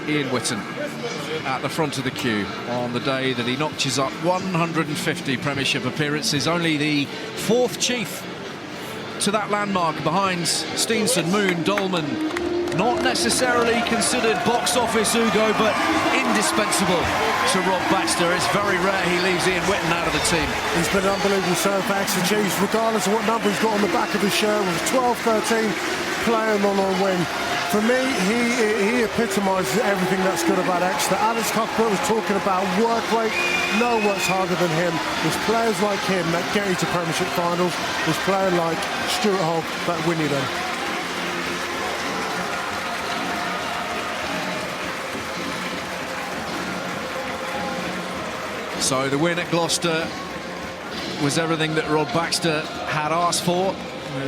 Ian Whitton at the front of the queue on the day that he notches up 150 Premiership appearances, only the fourth chief to that landmark behind Steenson, Moon, Dolman. Not necessarily considered box office, Ugo, but indispensable to Rob Baxter. It's very rare he leaves Ian Whitton out of the team. He's been an unbelievable serve for Exeter Chiefs, regardless of what number he's got on the back of his shirt, with 12-13, playing on win. For me, he epitomises everything that's good about Exeter. Alex Cuthbert was talking about work rate. No one works harder than him. There's players like him that get you to Premiership finals. There's players like Stuart Hogg that win you them. So the win at Gloucester was everything that Rob Baxter had asked for.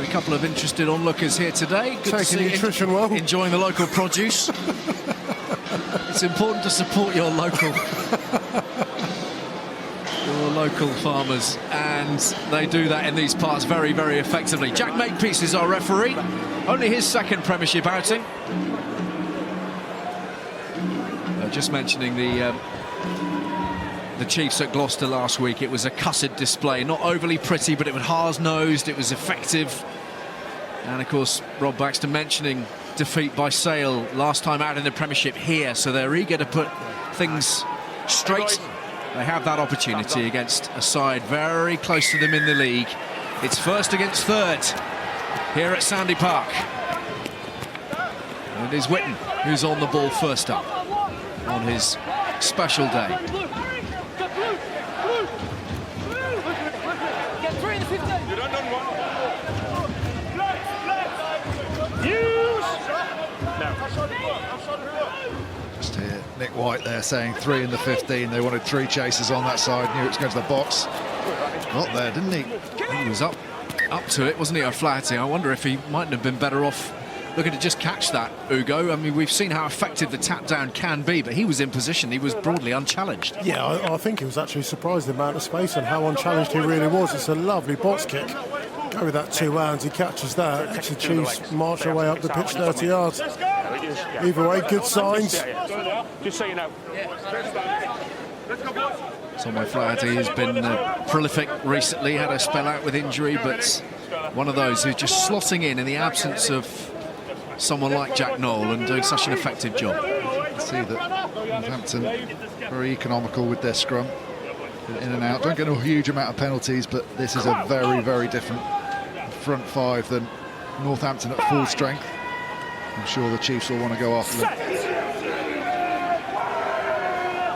A couple of interested onlookers here today. Good Taking to see nutrition well. Enjoying the local produce. It's important to support your local farmers, and they do that in these parts very, very effectively. Jack Makepeace is our referee. Only his second Premiership outing. Just mentioning the Chiefs at Gloucester last week. It was a cussed display, not overly pretty, but it was hard-nosed, it was effective. And of course, Rob Baxter mentioning defeat by Sale last time out in the Premiership here, so they're eager to put things straight. They have that opportunity against a side very close to them in the league. It's first against third here at Sandy Park. And it is Whitton who's on the ball first up on his special day. Just hear Nick White there saying 3 in the 15. They wanted 3 chasers on that side. Knew it was going to the box. Got there, didn't he? He was up to it, wasn't he, O'Flaherty? I wonder if he mightn't have been better off looking to just catch that, Ugo. I mean, we've seen how effective the tap down can be, but he was in position. He was broadly unchallenged. Yeah, I think he was actually surprised the amount of space and how unchallenged he really was. It's a lovely box kick. Go with that 2 hands, he catches that. Exeter Chiefs march their way up the pitch 30 yards. Either way, good signs. Just so you know. Tom O'Flaherty has been prolific recently, had a spell out with injury, but one of those who's just slotting in the absence of someone like Jack Knoll and doing such an effective job. You see that Northampton very economical with their scrum, in and out. Don't get a huge amount of penalties, but this is a very, very different front 5 than Northampton at full strength. I'm sure the Chiefs will want to go after them.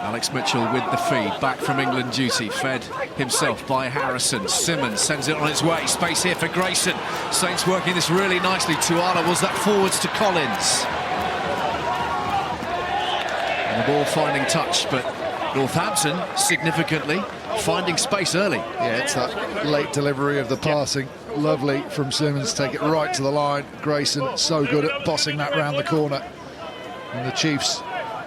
Alex Mitchell with the feed, back from England duty, fed himself by Harrison. Simmons sends it on its way, space here for Grayson. Saints working this really nicely. Tuala was that forwards to Collins. And the ball finding touch, but Northampton significantly finding space early. Yeah, it's that late delivery of the passing. Lovely from Simmons, take it right to the line. Grayson so good at bossing that round the corner. And the Chiefs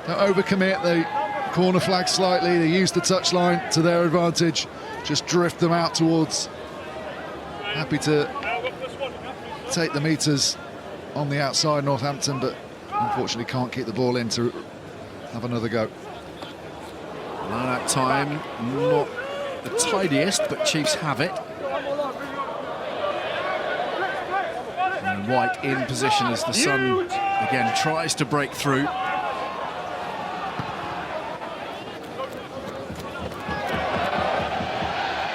don't overcommit, they corner flag slightly, they use the touchline to their advantage, just drift them out towards. Happy to take the meters on the outside, Northampton, but unfortunately can't keep the ball in to have another go. Now that time, not the tidiest, but Chiefs have it. And White in position as the Sun again tries to break through.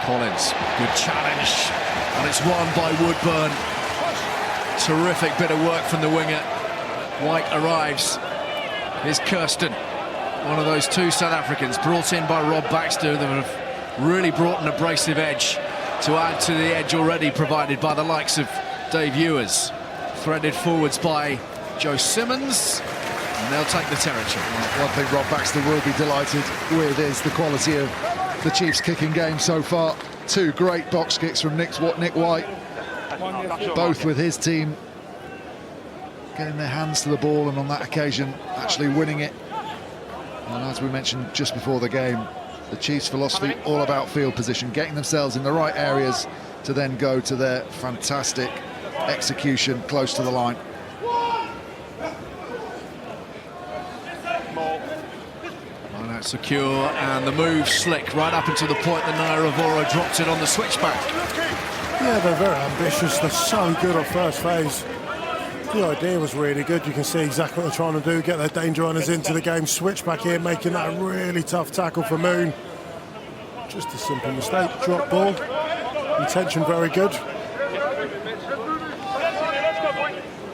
Collins, good challenge, and it's won by Woodburn. Terrific bit of work from the winger. White arrives. Here's Kirsten, one of those 2 South Africans brought in by Rob Baxter that have really brought an abrasive edge to add to the edge already provided by the likes of Dave Ewers. Threaded forwards by Joe Simmons, and they'll take the territory. One thing Rob Baxter will be delighted with is the quality of the Chiefs' kicking game so far. 2 great box kicks from Nick White, both with his team getting their hands to the ball and on that occasion actually winning it. And as we mentioned just before the game, the Chiefs' philosophy all about field position, getting themselves in the right areas to then go to their fantastic execution close to the line. Ball. Line out secure, and the move slick right up until the point that Naira dropped it on the switchback. Yeah, they're very ambitious. They're so good on first phase. The idea was really good. You can see exactly what they're trying to do, get their danger runners into the game, switch back here, making that a really tough tackle for Moon. Just a simple mistake, drop ball. Intention very good.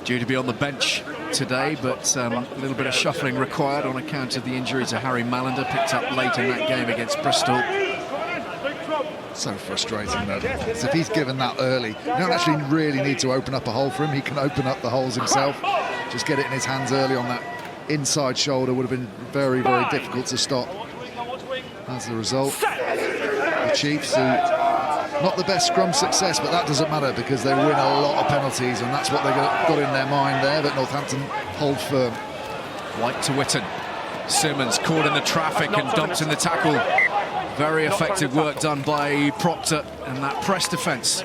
Due to be on the bench today, but a little bit of shuffling required on account of the injury to Harry Mallender, picked up late in that game against Bristol. So frustrating, though. As if he's given that early. You don't actually really need to open up a hole for him. He can open up the holes himself. Just get it in his hands early on that inside shoulder would have been very, very difficult to stop. As a result, the Chiefs, who not the best scrum success, but that doesn't matter because they win a lot of penalties, and that's what they got in their mind there, but Northampton hold firm. White to Witten. Simmons caught in the traffic and dumped in the tackle. Very effective work done by Proctor, and that press defence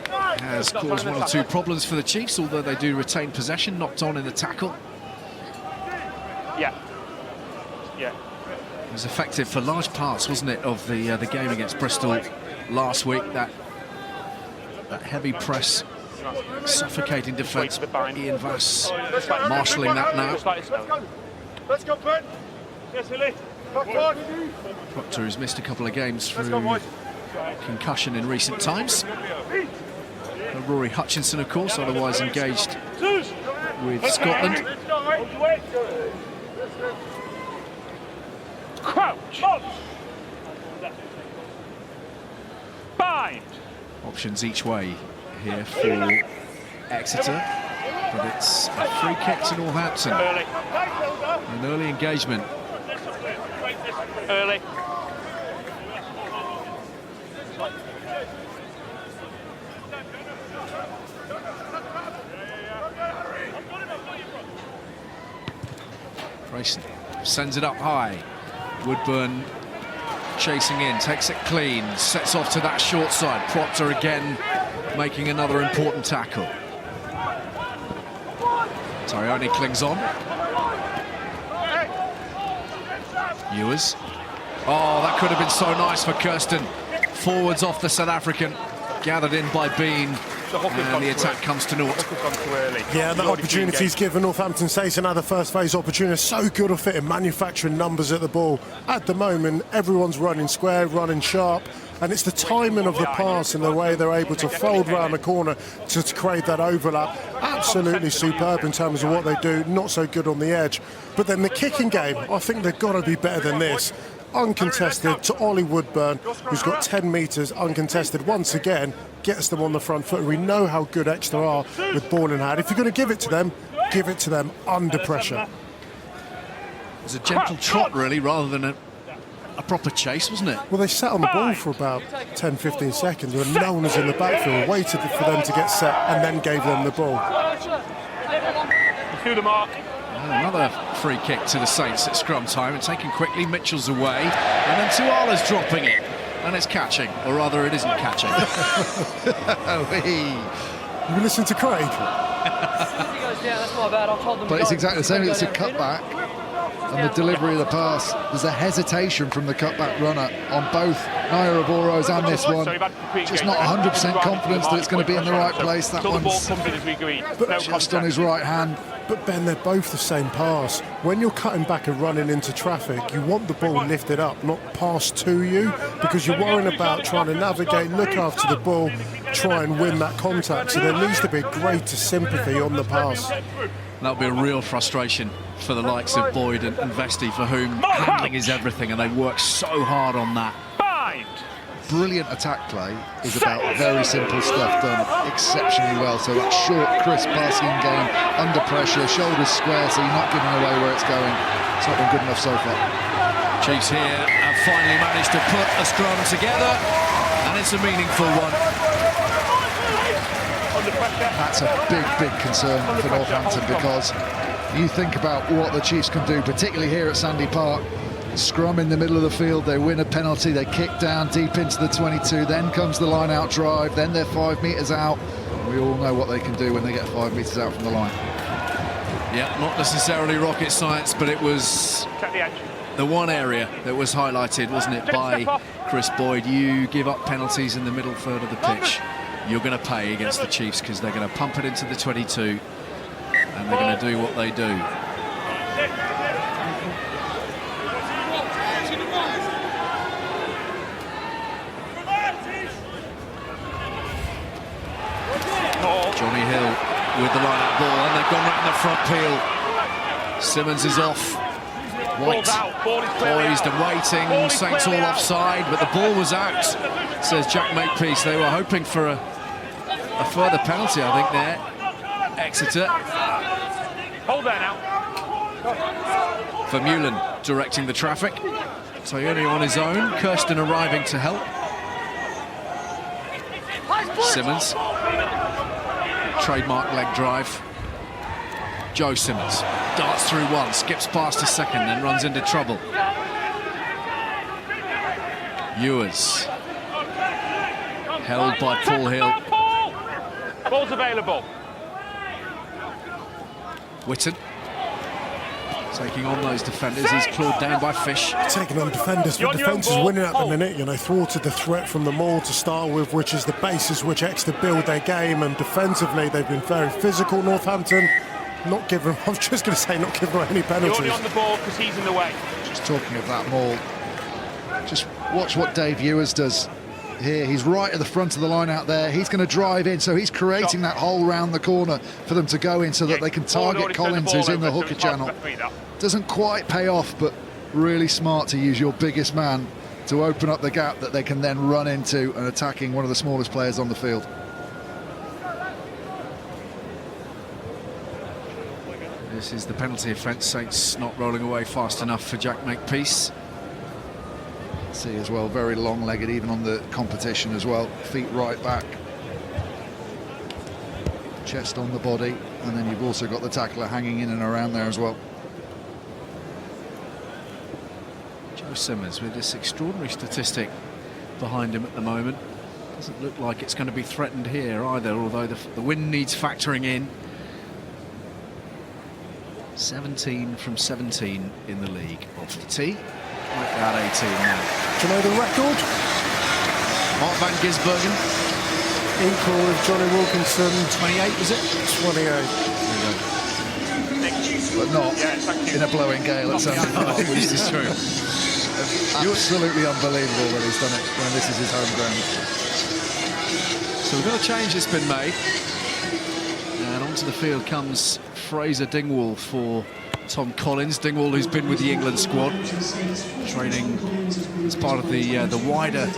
has caused one or two problems for the Chiefs, although they do retain possession, knocked on in the tackle. Yeah. It was effective for large parts, wasn't it, of the game against Bristol last week. That heavy press, suffocating defence. Ian Vass marshalling that now. Let's go, Ben. Yes, Hilly. Proctor has missed a couple of games through concussion in recent times. Rory Hutchinson, of course, otherwise engaged with Scotland. Crouch. Bind. Options each way here for Exeter, but it's a free kick to Northampton. Early. An early engagement. Early. Grayson sends it up high. Woodburn chasing in, takes it clean, sets off to that short side. Proctor again making another important tackle. Tarione clings on. Ewers. Oh, that could have been so nice for Kirsten. Forwards off the South African, gathered in by Bean, and the attack comes to naught. Yeah, that opportunity's given Northampton Saints another first phase opportunity. So good of it in manufacturing numbers at the ball. At the moment, everyone's running square, running sharp, and it's the timing of the pass and the way they're able to fold round the corner to create that overlap. Absolutely superb in terms of what they do, not so good on the edge. But then the kicking game, I think they've got to be better than this. Uncontested to Ollie Woodburn, who's got 10 metres uncontested. Once again, gets them on the front foot. We know how good Exeter are with ball in hand. If you're going to give it to them under pressure. It was a gentle trot, really, rather than a proper chase, wasn't it? Well, they sat on the ball for about 10-15 seconds when no one was in the backfield, waited for them to get set and then gave them the ball. Through the mark. Another free kick to the Saints at scrum time, and taken quickly. Mitchell's away, and then Tuala's dropping it, and it's catching, or rather it isn't catching. You can listen to Craig. But it's exactly the same. It's a cutback, and the delivery of the pass. There's a hesitation from the cutback runner on both Naira Boro's and this one. Just not 100% confidence that it's going to be in the right place. That one's just on his right hand. But Ben, they're both the same pass. When you're cutting back and running into traffic, you want the ball lifted up, not passed to you, because you're worrying about trying to navigate, look after the ball, try and win that contact. So there needs to be a greater sympathy on the pass. That'll be a real frustration for the likes of Boyd and Vesti, for whom handling is everything, and they work so hard on that. Brilliant attack play is about very simple stuff done exceptionally well. So that short, crisp passing game, under pressure, shoulders square, so you're not giving away where it's going. It's not been good enough so far. Chiefs here have finally managed to put a scrum together, and it's a meaningful one. That's a big, big concern for Northampton, because you think about what the Chiefs can do, particularly here at Sandy Park. Scrum in the middle of the field, they win a penalty, they kick down deep into the 22, then comes the line-out drive, then they're 5 metres out. We all know what they can do when they get 5 metres out from the line. Yeah, not necessarily rocket science, but it was the one area that was highlighted, wasn't it, by Chris Boyd. You give up penalties in the middle third of the pitch, you're going to pay against the Chiefs, because they're going to pump it into the 22 and they're going to do what they do. Johnny Hill with the line-out ball, and they've gone round the front peel. Simmons is off. White poised and waiting. Saints all offside, but the ball was out, says Jack Makepeace. They were hoping for a further penalty, I think, there. Exeter. Hold there now. Vermeulen directing the traffic. Toyoni on his own. Kirsten arriving to help. Simmons. Trademark leg drive. Joe Simmons darts through one, skips past a second, then runs into trouble. Ewers held by Paul Hill. Ball's available. Witten taking on those defenders. He's clawed down by Fish. Taking on defenders, but defence is winning at the minute. You know, thwarted the threat from the maul to start with, which is the basis which Exeter build their game. And defensively, they've been very physical. Northampton not giving. I was just going to say, not giving any penalties. You're only on the ball because he's in the way. Just talking of that maul, just watch what Dave Ewers does here. He's right at the front of the line out there. He's going to drive in, so he's creating that hole round the corner for them to go in, so that they can target Collins, who's in the hooker channel. Doesn't quite pay off, but really smart to use your biggest man to open up the gap that they can then run into and attacking one of the smallest players on the field. This is the penalty offence. Saints not rolling away fast enough for Jack Makepeace. See as well, very long-legged even on the competition as well. Feet right back, chest on the body, and then you've also got the tackler hanging in and around there as well. Joe Simmons with this extraordinary statistic behind him at the moment. Doesn't look like it's going to be threatened here either, although the wind needs factoring in. 17 from 17 in the league. Off the tee. Like that 18 now. Do you know the record? Mark van Gisbergen. Equal with Johnny Wilkinson. 28, was it? 28. But not in a blowing gale at Sunday Park, which is true. Absolutely unbelievable that he's done it when this is his home ground. So we've got a change that's been made. And onto the field comes Fraser Dingwall for Tom Collins. Dingwall, who's been with the England squad, training as part of the wider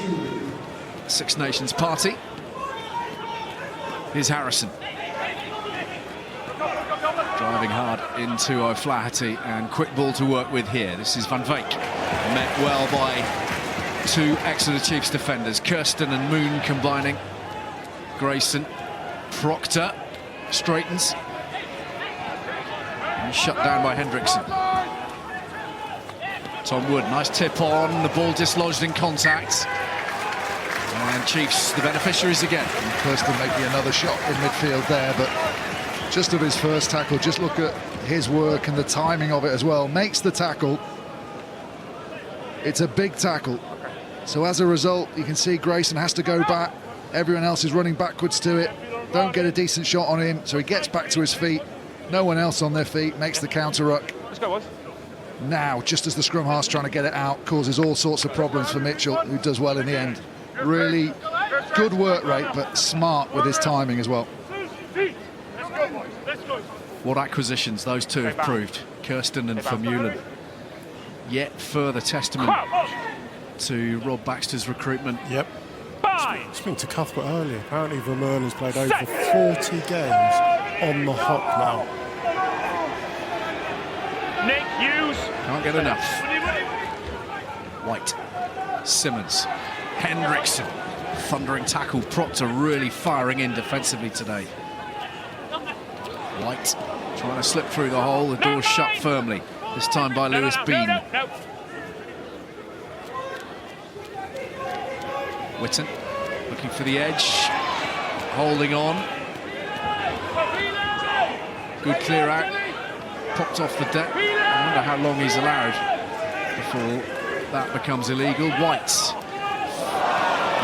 Six Nations party. Here's Harrison. Driving hard into O'Flaherty, and quick ball to work with here. This is Van Veek. Met well by two Exeter Chiefs defenders. Kirsten and Moon combining. Grayson. Proctor straightens. And shut down by Hendrickson. Tom Wood, nice tip on. The ball dislodged in contact. And Chiefs, the beneficiaries again. And Kirsten making another shot in midfield there, but just of his first tackle, just look at his work and the timing of it as well. Makes the tackle. It's a big tackle. So as a result, you can see Grayson has to go back. Everyone else is running backwards to it. Don't get a decent shot on him, so he gets back to his feet. No one else on their feet, makes the counter ruck. Let's go, boys. Now, just as the scrum half's trying to get it out, causes all sorts of problems for Mitchell, who does well in the end. Really good work rate, but smart with his timing as well. What acquisitions those two have proved, Kirsten and Vermeulen. Yet further testament to Rob Baxter's recruitment. Yep. Speaking to Cuthbert earlier, apparently Vermeulen has played over 40 games on the hop now. Nick Hughes. Can't get enough. White. Simmons. Hendrickson. Thundering tackle. Proctor really firing in defensively today. White trying to slip through the hole. The door's shut firmly. This time by Lewis Bean. No. Witten looking for the edge. Holding on. Good clear out. popped off the deck. I wonder how long he's allowed before that becomes illegal. White's.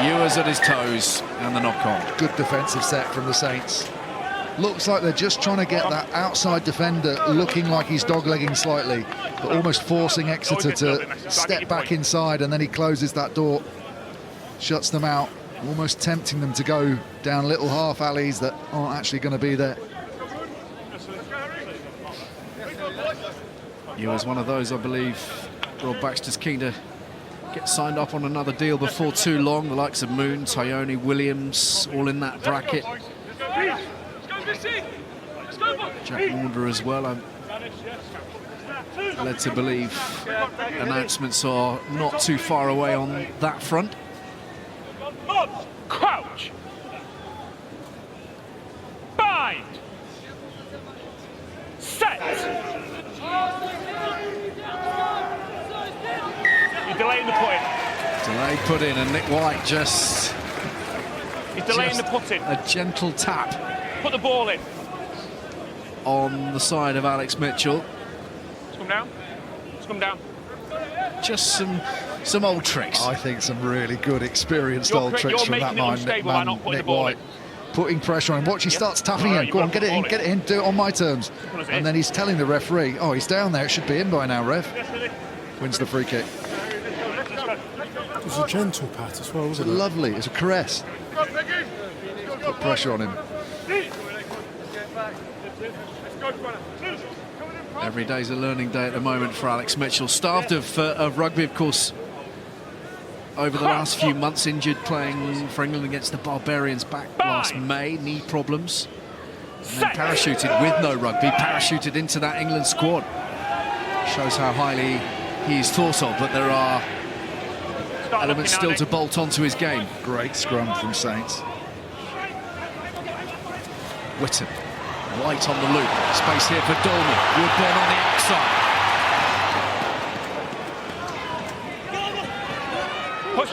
Ewers at his toes and the knock-on. Good defensive set from the Saints. Looks like they're just trying to get that outside defender looking like he's doglegging slightly, but almost forcing Exeter to step back inside, and then he closes that door, shuts them out, almost tempting them to go down little half alleys that aren't actually going to be there. Ewers one of those, I believe. Rob Baxter's keen to get signed up on another deal before too long. The likes of Moon, Tyone, Williams, all in that bracket. Jack Maunder as well. I'm led to believe announcements are not too far away on that front. Crouch. Bind. Set. You're delaying the put-in. Delayed put in, and Nick White just... He's delaying the put-in. A gentle tap. Put the ball in. On the side of Alex Mitchell. Let's come down. Let's come down. Just some old tricks. I think some really good, experienced old tricks from that man, Nick White. Putting pressure on him. Watch, he starts tapping in. Go on, get it in, get it in, do it on my terms. And then he's telling the referee, oh, he's down there, it should be in by now, ref. Wins the free kick. It was a gentle pat as well, wasn't it? Lovely, it's a caress. Put pressure on him. Every day's a learning day at the moment for Alex Mitchell. Starved of rugby, of course, over the last few months. Injured playing for England against the Barbarians back last May. Knee problems. And then parachuted with no rugby. Parachuted into that England squad. Shows how highly he's thought of, but there are elements still to bolt onto his game. Great scrum from Saints. Whitton. White on the loop. Space here for Dolman. Woodburn on the outside. Push.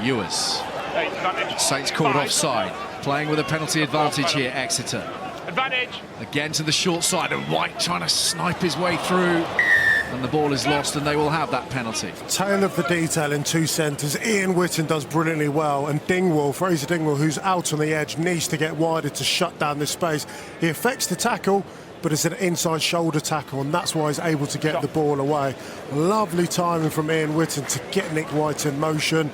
Ewers. Saints called offside. Playing with a penalty advantage here, Exeter. Advantage. Again to the short side, and White trying to snipe his way through. And the ball is lost, and they will have that penalty. Tale of the detail in two centres. Ian Whitton does brilliantly well, and Dingwall, Fraser Dingwall, who's out on the edge, needs to get wider to shut down this space. He affects the tackle, but it's an inside shoulder tackle, and that's why he's able to get the ball away. Lovely timing from Ian Whitton to get Nick White in motion.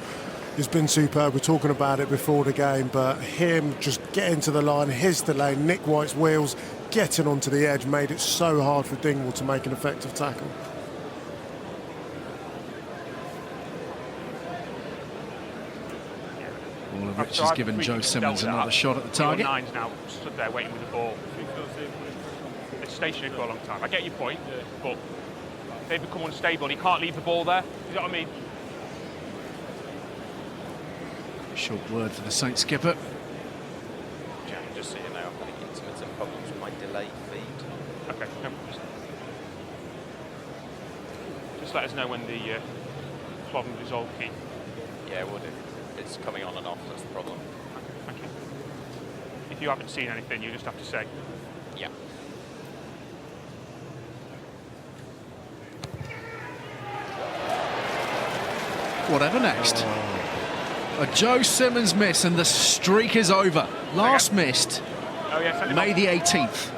It's been superb. We're talking about it before the game, but him just getting to the line, his delay, Nick White's wheels, getting onto the edge made it so hard for Dingwall to make an effective tackle. All of which has given Joe Simmons another shot at the target. Nine's now stood there waiting with the ball. It's stationary for a long time. I get your point, but they become unstable. He can't leave the ball there. You know what I mean? Short word for the Saints skipper. Just so you know, I'm having intermittent problems with my delay feed. Okay, no problems. Just let us know when the problem is all key. Yeah, we'll do. It's coming on and off, that's the problem. Okay, thank you. If you haven't seen anything, you just have to say. Yeah. Whatever next. A Joe Simmons miss, and the streak is over. Last missed May the 18th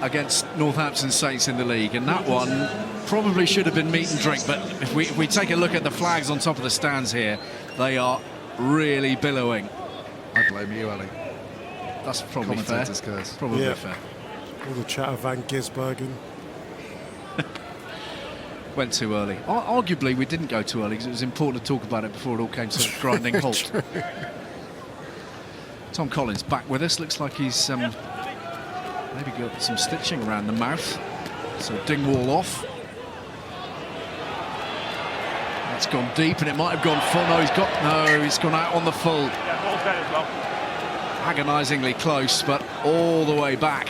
against Northampton Saints in the league, and that one probably should have been meat and drink, but if we take a look at the flags on top of the stands here, they are really billowing. I blame you, Ali. That's probably fair. Curse. Probably fair. All the chat of Van Gisbergen. Went too early. Arguably, we didn't go too early because it was important to talk about it before it all came to a grinding halt. Tom Collins back with us. Looks like he's maybe got some stitching around the mouth. So Dingwall off. That's gone deep, and it might have gone full. No, he's gone out on the full. Yeah, ball's dead as well. Agonisingly close, but all the way back.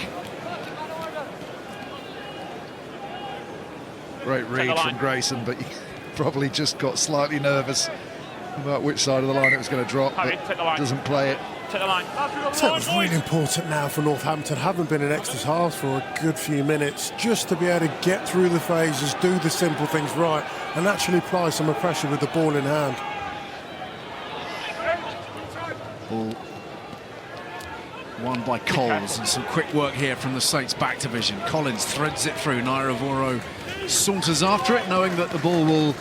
Great read from Grayson, but he probably just got slightly nervous about which side of the line it was going to drop. Harry, take the line. Doesn't play it. Take the line. So it's really important now for Northampton. Haven't been in Exeter's half for a good few minutes, just to be able to get through the phases, do the simple things right, and actually apply some pressure with the ball in hand. Ball won by Coles, and some quick work here from the Saints back division. Collins threads it through. Nairavoro saunters after it, knowing that the ball will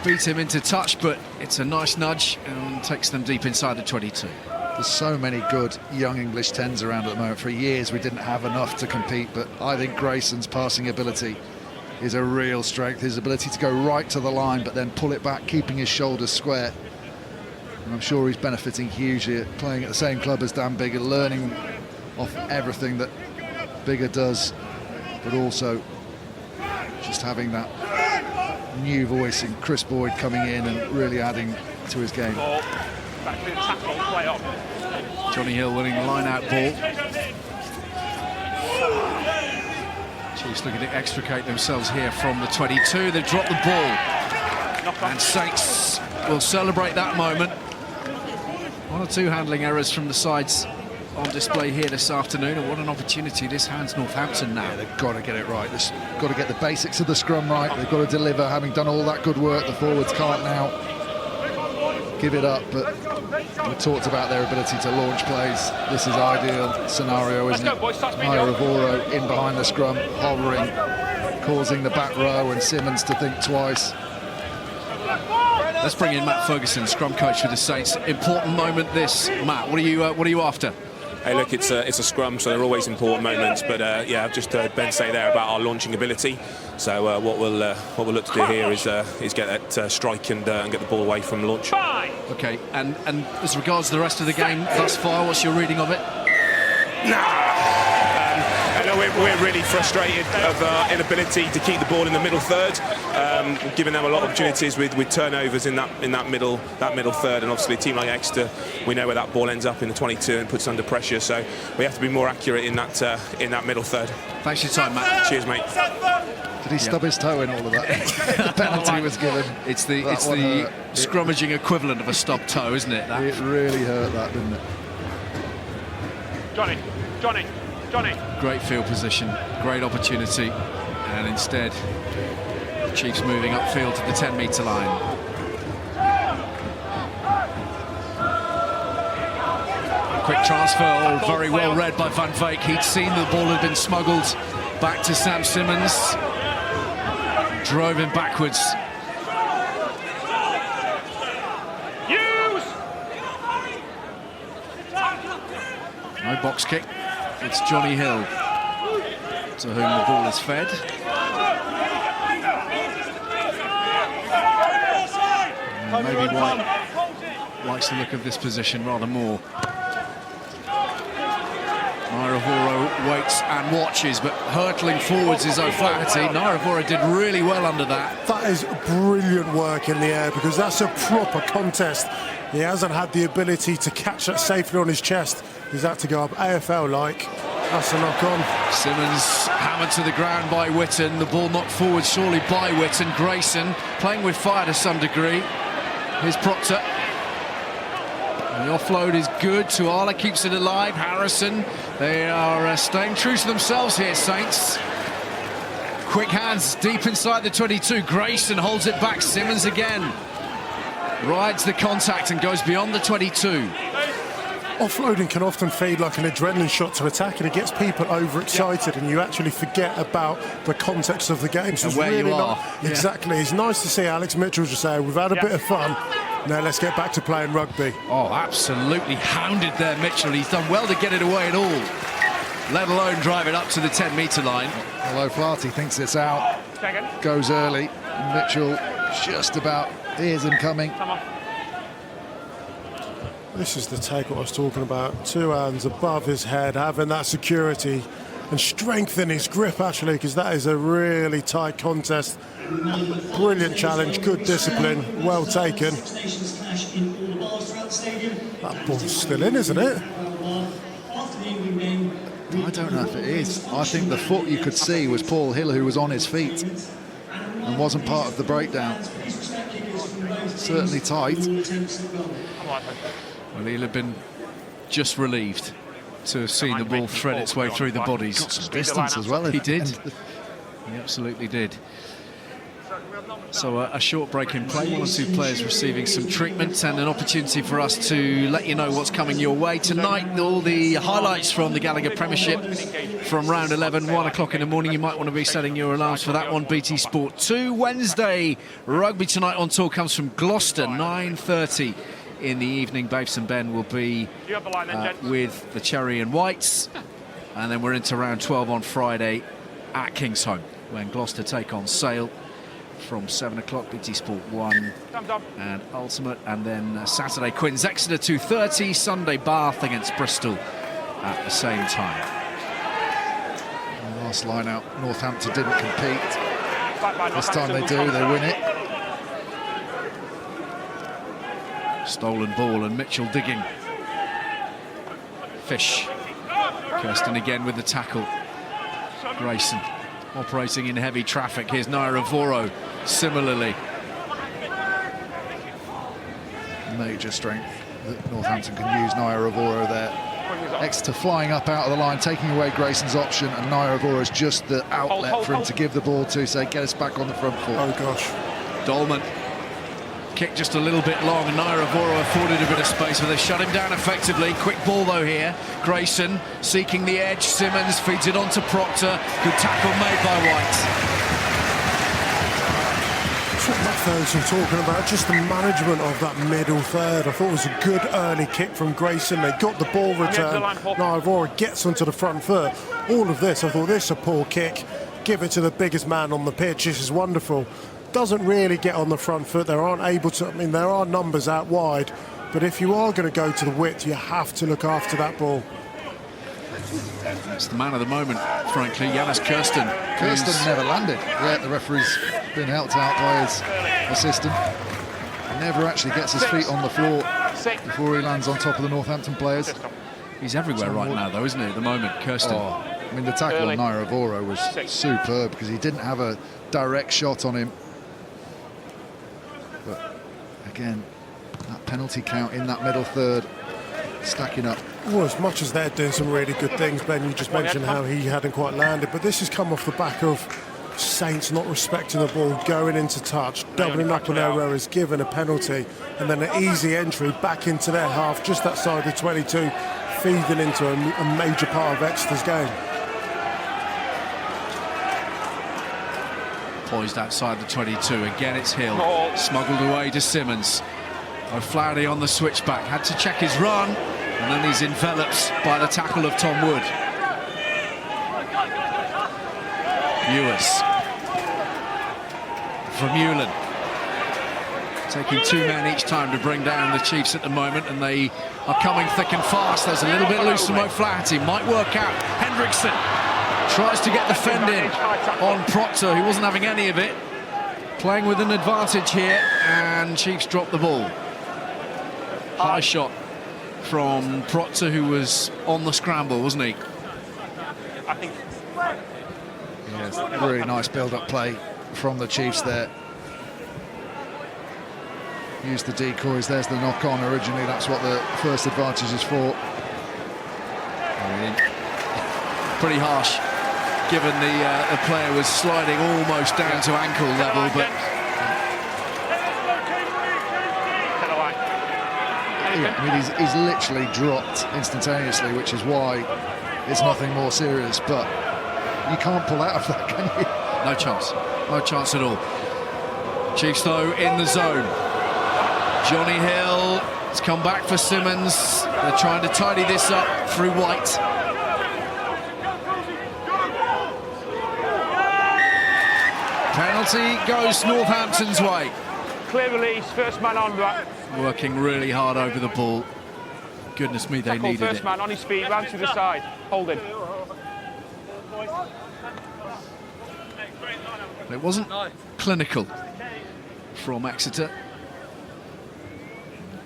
beat him into touch, but it's a nice nudge and takes them deep inside the 22. There's so many good young English 10s around at the moment. For years we didn't have enough to compete, but I think Grayson's passing ability is a real strength. His ability to go right to the line but then pull it back, keeping his shoulders square. And I'm sure he's benefiting hugely at playing at the same club as Dan Biggar, learning off everything that Biggar does, but also just having that new voice in Chris Boyd coming in and really adding to his game. Back to the tackle, play on. Johnny Hill winning the line-out ball. Chiefs looking to extricate themselves here from the 22. They've dropped the ball. And Saints will celebrate that moment. One or two handling errors from the sides on display here this afternoon, and what an opportunity this hands Northampton now. Yeah, they've got to get it right. They've got to get the basics of the scrum right. They've got to deliver, having done all that good work. The forwards can't now give it up, but we talked about their ability to launch plays. This is ideal scenario, isn't it? Nairavoro in behind the scrum, hovering, causing the back row and Simmons to think twice. Let's bring in Matt Ferguson, scrum coach for the Saints. Important moment this, Matt. What are you after? Hey, look, it's a scrum, so they're always important moments. But yeah, I've just heard Ben say there about our launching ability. So what we'll look to do here is get that strike and get the ball away from launch. Okay, and as regards to the rest of the game thus far, what's your reading of it? We're really frustrated of our inability to keep the ball in the middle third, giving them a lot of opportunities with turnovers in that middle third, and obviously a team like Exeter, we know where that ball ends up in the 22 and puts us under pressure, so we have to be more accurate in that middle third. Thanks for your time, Matt. Cheers, mate. Did he stub his toe in all of that? The penalty was given. It's the scrummaging equivalent of a stubbed toe, isn't it? That? It really hurt that, didn't it? Johnny. Great field position, great opportunity, and instead the Chiefs moving upfield to the 10-metre line. Quick transfer, very well read by Van Veek. He'd seen the ball had been smuggled back to Sam Simmons, drove him backwards. No box kick. It's Johnny Hill to whom the ball is fed. And maybe White likes the look of this position rather more. Nairavoro waits and watches, but hurtling forwards is O'Flaherty. Nairavoro did really well under that. That is brilliant work in the air, because that's a proper contest. He hasn't had the ability to catch that safely on his chest. He's had to go up AFL-like. That's a knock-on. Simmons hammered to the ground by Witten. The ball knocked forward surely by Witten. Grayson playing with fire to some degree. Here's Proctor. And the offload is good. Tuala keeps it alive. Harrison, they are staying true to themselves here, Saints. Quick hands deep inside the 22. Grayson holds it back. Simmons again rides the contact and goes beyond the 22. Offloading can often fade like an adrenaline shot to attack, and it gets people overexcited, and you actually forget about the context of the game. So and where really you are. Exactly. It's nice to see Alex Mitchell just say, we've had a bit of fun, now let's get back to playing rugby. Oh, absolutely hounded there, Mitchell. He's done well to get it away at all, let alone drive it up to the 10-metre line. Although Flaherty thinks it's out, goes early. Mitchell just about hears him coming. This is the take what I was talking about. 2 hands above his head, having that security and strength in his grip, actually, because that is a really tight contest. Brilliant challenge, good discipline, well taken. That ball's still in, isn't it? I don't know if it is. I think the foot you could see was Paul Hill, who was on his feet and wasn't part of the breakdown. Certainly tight. Well, he'll have been just relieved to have seen the ball thread its way through the bodies. Got some distance as well. He did. He absolutely did. So a short break in play, one or two players receiving some treatment, and an opportunity for us to let you know what's coming your way tonight. All the highlights from the Gallagher Premiership from round 11, 1 o'clock in the morning. You might want to be setting your alarms for that one. BT Sport 2. Wednesday, rugby tonight on tour comes from Gloucester, 9:30 in the evening. Babes and Ben will be with the Cherry and Whites, and then we're into round 12 on Friday at Kingsholm, when Gloucester take on Sale from 7 o'clock. BT Sport 1 and Ultimate, and then Saturday Quins Exeter 2:30, Sunday Bath against Bristol at the same time. The last line out, Northampton didn't compete. This time they do, they win it. Stolen ball and Mitchell digging. Fish. Kirsten again with the tackle. Grayson operating in heavy traffic. Here's Naira Voro similarly. Major strength that Northampton can use. Naira Voro there. Exeter flying up out of the line, taking away Grayson's option, and Naira Voro is just the outlet for him to give the ball to, say, get us back on the front foot. Oh gosh. Dolman kicked just a little bit long, and Naira Voro afforded a bit of space, but they shut him down effectively. Quick ball though here. Grayson seeking the edge. Simmons feeds it on to Proctor. Good tackle made by White. That's what Matt Ferguson talking about, just the management of that middle third. I thought it was a good early kick from Grayson. They got the ball returned. Naira Voro gets onto the front foot. All of this, I thought, this is a poor kick. Give it to the biggest man on the pitch. This is wonderful. Doesn't really get on the front foot. They aren't able to. I mean, there are numbers out wide, but if you are going to go to the width, you have to look after that ball. It's the man of the moment, frankly, Yannis Kirsten. Kirsten never landed. Yeah, the referee's been helped out by his assistant. Never actually gets his feet on the floor before he lands on top of the Northampton players. He's everywhere right now, though, isn't he, at the moment, Kirsten? Oh, I mean, the tackle on Naira Voro was superb because he didn't have a direct shot on him. But again, that penalty count in that middle third stacking up. Well, as much as they're doing some really good things, Ben, you just mentioned how he hadn't quite landed, but this has come off the back of Saints not respecting the ball, going into touch, doubling up on errors, given a penalty, and then an easy entry back into their half, just outside the 22, feeding into a major part of Exeter's game. Poised outside the 22. Again, it's Hill. Smuggled away to Simmons. O'Flaherty on the switchback. Had to check his run. And then he's enveloped by the tackle of Tom Wood. Ewers. Vermeulen. Taking two men each time to bring down the Chiefs at the moment, and they are coming thick and fast. There's a little bit loose from O'Flaherty. Might work out. Hendrickson tries to get the fend in on Proctor, who wasn't having any of it. Playing with an advantage here, and Chiefs drop the ball. High shot from Proctor, who was on the scramble, wasn't he? I think. Yes, really nice build-up play from the Chiefs there. Used the decoys. There's the knock-on originally. That's what the first advantage is for. Pretty harsh, given the player was sliding almost down to ankle level, but yeah, I mean, he's literally dropped instantaneously, which is why it's nothing more serious, but you can't pull out of that, can you? no chance at all. Chiefs though in the zone. Johnny Hill has come back for Simmons. They're trying to tidy this up through White. Penalty goes Northampton's way. Clear release, first man on that. Working really hard over the ball. Goodness me, they needed First it. man on his feet, ran to the side, holding. It wasn't clinical from Exeter.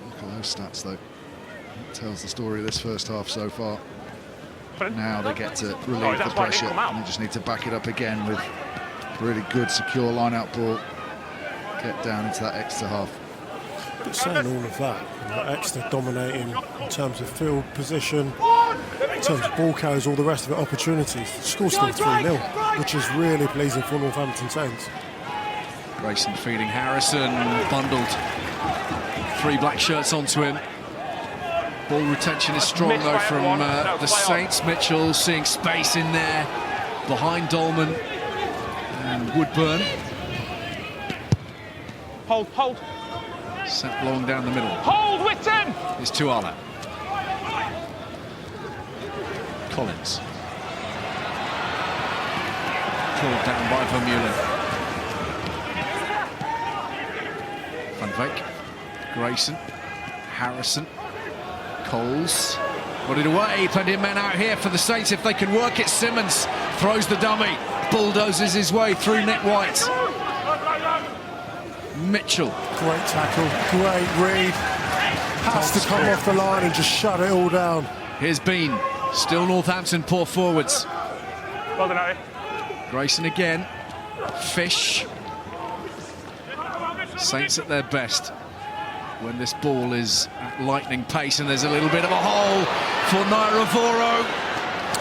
Look at those stats, though. It tells the story of this first half so far. Now they get to relieve the pressure, and they just need to back it up again with really good, secure line-out ball. Get down into that Exeter half. But saying all of that, Exeter dominating in terms of field position, in terms of ball carries, all the rest of it, opportunities. The score's still 3-0, which is really pleasing for Northampton Saints. Grayson feeding Harrison, bundled 3 black shirts onto him. Ball retention is strong though from the Saints. Mitchell seeing space in there behind Dolman and Woodburn. Hold. Sent long down the middle. Hold, Whitten! It's Tuala. Collins. Pulled down by Vermeulen. Van Veek. Grayson. Harrison. Coles. Put it away. Plenty of men out here for the Saints if they can work it. Simmons throws the dummy. Bulldozes his way through Nick White. Mitchell. Great tackle, great read. Has to come off the line and just shut it all down. Here's Bean. Still Northampton poor forwards. Well done, Harry. Grayson again. Fish. Saints at their best when this ball is at lightning pace, and there's a little bit of a hole for Nairavoro.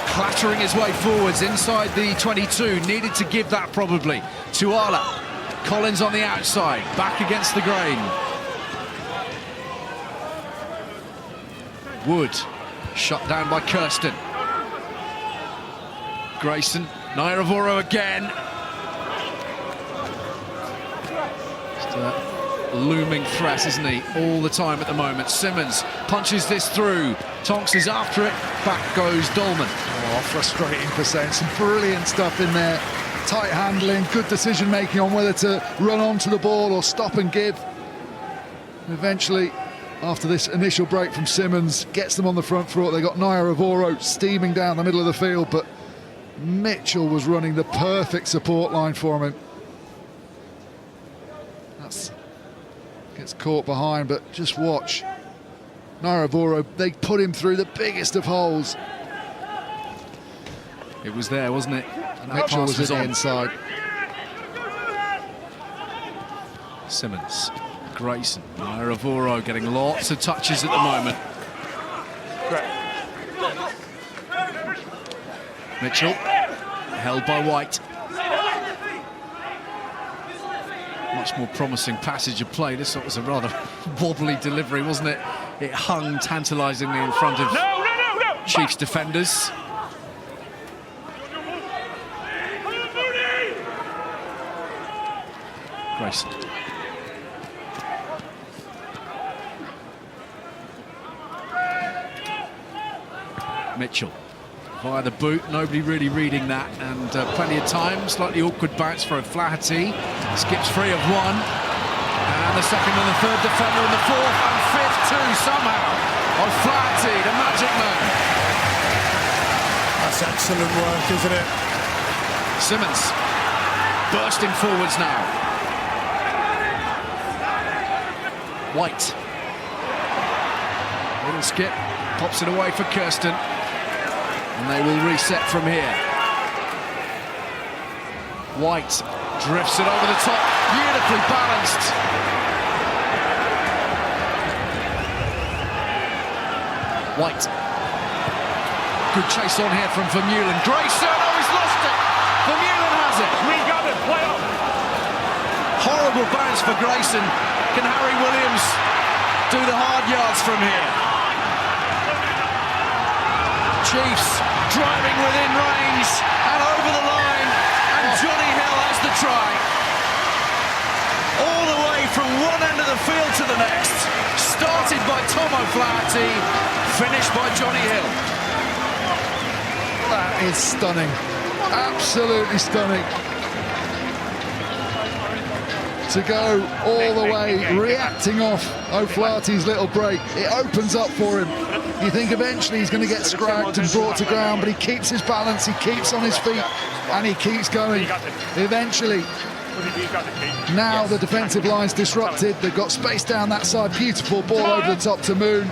Clattering his way forwards inside the 22. Needed to give that probably. Tuala. Collins on the outside, back against the grain. Wood, shut down by Kirsten. Grayson, Nairavoro again. Just a looming threat, isn't he, all the time at the moment. Simmons punches this through. Tonks is after it, back goes Dolman. Oh, frustrating for Saints. Some brilliant stuff in there. Tight handling, good decision making on whether to run onto the ball or stop and give. Eventually, after this initial break from Simmons, gets them on the front foot. They got Nairavoro steaming down the middle of the field, but Mitchell was running the perfect support line for him. That's gets caught behind, but just watch. Nairavoro, they put him through the biggest of holes. It was there, wasn't it? And Mitchell was on the inside. Simmons, Grayson, Nairavoro getting lots of touches at the moment. Mitchell, held by White. Much more promising passage of play. This was a rather wobbly delivery, wasn't it? It hung tantalisingly in front of Chiefs defenders. Grayson. Mitchell via the boot, nobody really reading that, and plenty of time. Slightly awkward bounce for O'Flaherty. Skips free of one, and the second and the third defender, and the fourth and fifth too somehow. O'Flaherty, the magic man. That's excellent work, isn't it? Simmons bursting forwards now. White. Little skip, pops it away for Kirsten. And they will reset from here. White drifts it over the top, beautifully balanced. White. Good chase on here from Vermeulen. Grayson, oh, he's lost it. Vermeulen has it. Regathered, play on. Horrible bounce for Grayson. Can Harry Williams do the hard yards from here? Chiefs driving within range and over the line, and Johnny Hill has the try. All the way from one end of the field to the next. Started by Tom O'Flaherty, finished by Johnny Hill. That is stunning. Absolutely stunning. To go all the way, reacting off O'Flaherty's little break. It opens up for him. You think eventually he's going to get scragged and brought to ground, but he keeps his balance, he keeps on his feet, and he keeps going. Eventually, now the defensive line's disrupted. They've got space down that side. Beautiful ball over the top to Moon.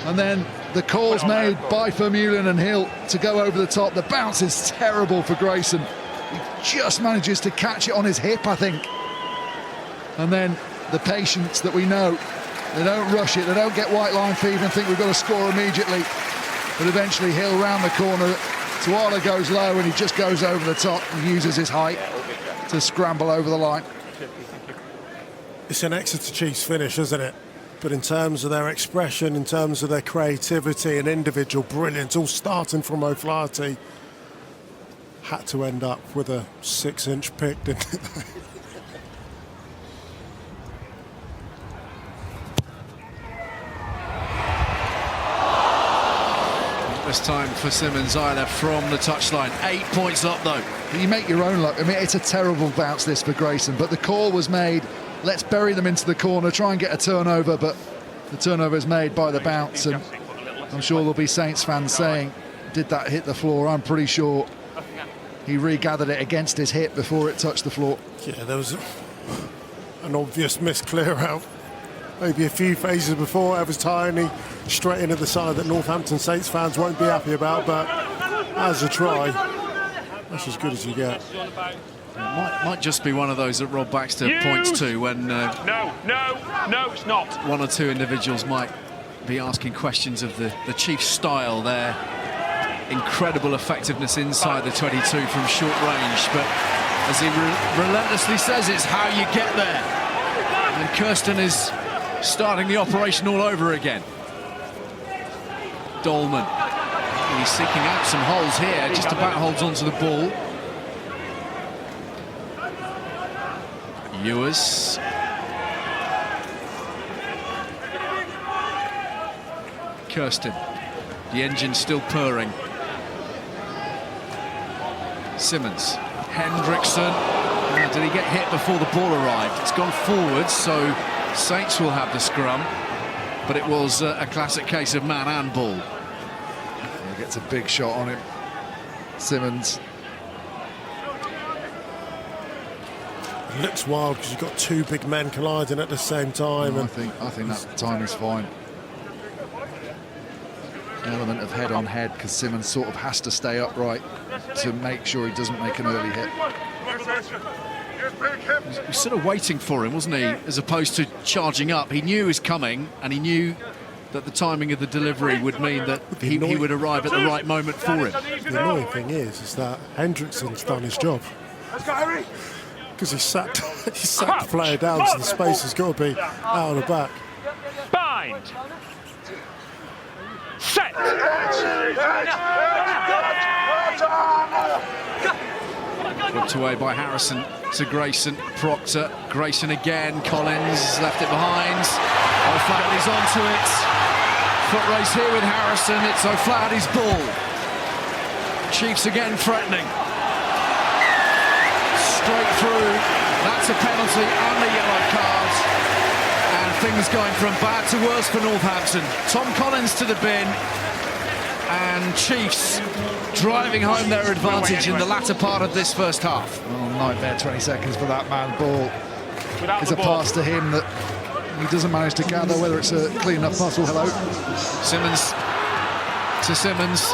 And then the call's made by Vermeulen and Hill to go over the top. The bounce is terrible for Grayson. He just manages to catch it on his hip, I think. And then the patience that we know. They don't rush it, they don't get white line fever and think we've got to score immediately. But eventually Hill round the corner, Tuala goes low and he just goes over the top and uses his height to scramble over the line. It's an Exeter Chiefs finish, isn't it? But in terms of their expression, in terms of their creativity and individual brilliance, all starting from O'Flaherty, had to end up with a 6-inch pick, didn't it? This time for Simmons either from the touchline. 8 points up though. You make your own luck. I mean, it's a terrible bounce this for Grayson, but the call was made. Let's bury them into the corner, try and get a turnover, but the turnover is made by the bounce, and I'm sure there'll be Saints fans saying, did that hit the floor? I'm pretty sure he regathered it against his hip before it touched the floor. Yeah, there was an obvious miss clear out. Maybe a few phases before, it was tiny, straight into the side that Northampton Saints fans won't be happy about, but as a try, that's as good as you get. It might just be one of those that Rob Baxter points to when No, it's not. one or two individuals might be asking questions of the Chiefs' style, their incredible effectiveness inside the 22 from short range, but as he relentlessly says, it's how you get there. And Kirsten is starting the operation all over again. Dolman, he's seeking out some holes here, just about holds onto the ball. Ewers. Kirsten. The engine still purring. Simmons. Hendrickson. Did he get hit before the ball arrived? It's gone forward, so Saints will have the scrum. But it was a classic case of man and ball. He gets a big shot on him. Simmons. It looks wild because you've got two big men colliding at the same time. I think that time is fine. An element of head-on-head because Simmons sort of has to stay upright to make sure he doesn't make an early hit. He was sort of waiting for him, wasn't he, as opposed to charging up. He knew he was coming, and he knew that the timing of the delivery would mean that he would arrive at the right moment for him. The annoying thing is that Hendrickson's done his job. Because he sacked the player down, so the space has got to be out of the back. Bind. Set. Whipped away by Harrison to Grayson. Proctor. Grayson again. Collins left it behind. O'Flaherty's onto it. Foot race here with Harrison. It's O'Flaherty's ball. Chiefs again threatening. Straight through. That's a penalty and a yellow card. And things going from bad to worse for Northampton. Tom Collins to the bin. And Chiefs driving home their advantage in the latter part of this first half. Oh, nightmare 20 seconds for that man. Ball. It's a pass to him that he doesn't manage to gather, whether it's a clean enough pass or hello. Simmons to Simmons.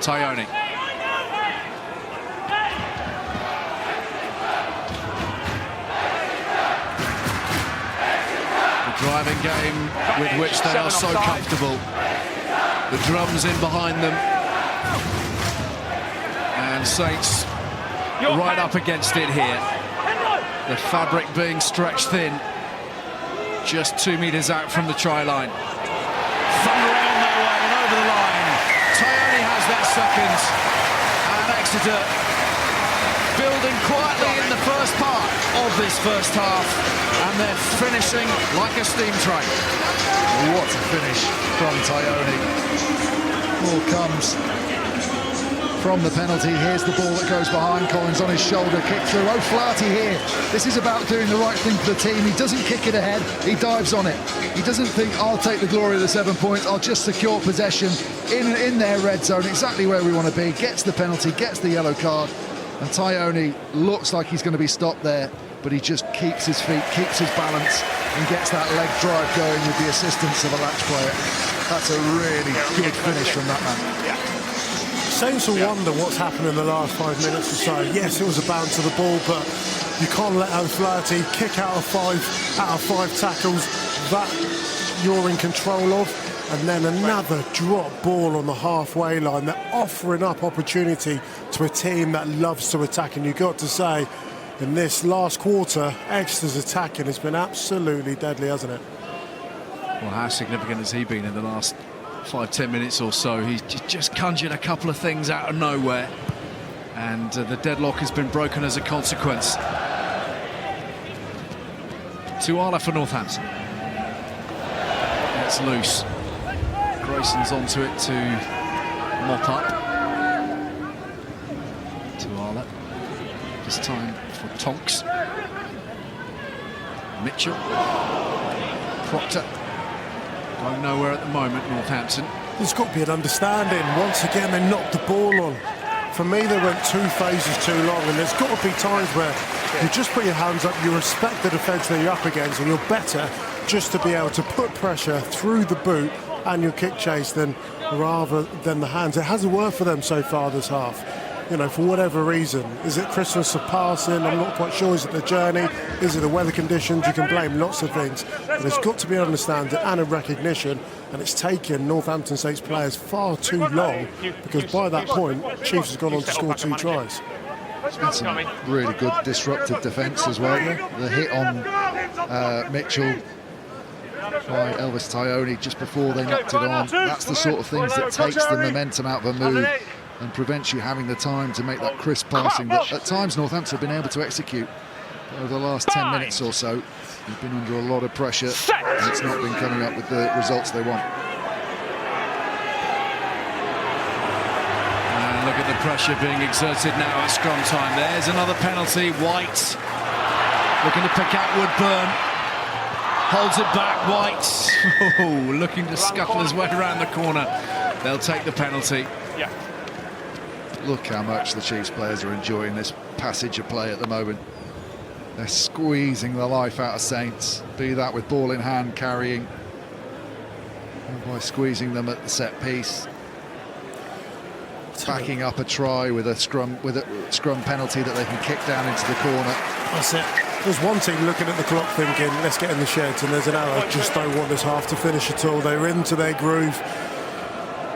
Tyone. The driving game with which they are so comfortable. The drums in behind them. And Saints right up against it here. The fabric being stretched thin. Just 2 meters out from the try line. Thundering on their way and over the line. Tyone has that second, and Exeter building quietly in the first part of this first half, and they're finishing like a steam train. What a finish from Tyone. Ball comes from the penalty. Here's the ball that goes behind. Collins on his shoulder, kick through. O'Flaherty here. This is about doing the right thing for the team. He doesn't kick it ahead, he dives on it. He doesn't think, I'll take the glory of the 7 points, I'll just secure possession in their red zone, exactly where we want to be. Gets the penalty, gets the yellow card, and Tyone looks like he's going to be stopped there. but he just keeps his feet, keeps his balance, and gets that leg drive going with the assistance of a latch player. That's a really good finish from that man. Seems to wonder what's happened in the last 5 minutes or so. Yes, it was a bounce of the ball, but you can't let O'Flaherty kick out of five tackles that you're in control of. And then another drop ball on the halfway line. They're offering up opportunity to a team that loves to attack. And you've got to say, in this last quarter, Exeter's attacking has been absolutely deadly, hasn't it? Well, how significant has he been in the last 5-10 minutes or so? He's just conjured a couple of things out of nowhere, and the deadlock has been broken as a consequence. Tuala for Northampton. It's loose. Grayson's onto it to mop up. Tuala. This time for Tonks. Mitchell. Proctor. Going nowhere at the moment, Northampton. There's got to be an understanding. Once again, they knocked the ball on. For me, they went 2 phases too long, and there's got to be times where you just put your hands up, you respect the defence that you're up against, and you're better just to be able to put pressure through the boot and your kick chase rather than the hands. It hasn't worked for them so far this half. You know, for whatever reason. Is it Christmas surpassing? I'm not quite sure. Is it the journey? Is it the weather conditions? You can blame lots of things. But there's got to be an understanding and a recognition, and it's taken Northampton State's players far too long, because by that point, Chiefs has gone on to score 2 tries. It's been some really good disruptive defence as well. The hit on Mitchell by Elvis Tyone just before they knocked it on. That's the sort of things that takes the momentum out of a move and prevents you having the time to make that crisp passing that at times Northampton have been able to execute. Over the last 10 minutes or so, they've been under a lot of pressure, and it's not been coming up with the results they want. And look at the pressure being exerted now at scrum time. There's another penalty. White looking to pick out Woodburn. Holds it back, White. Oh, looking to scuttle his way around the corner. They'll take the penalty. Yeah. Look how much the Chiefs players are enjoying this passage of play at the moment. They're squeezing the life out of Saints, be that with ball in hand carrying, or by squeezing them at the set piece, backing up a try with a scrum penalty that they can kick down into the corner. That's it. There's one team looking at the clock thinking, let's get in the sheds, and there's another, just don't want this half to finish at all. They're into their groove.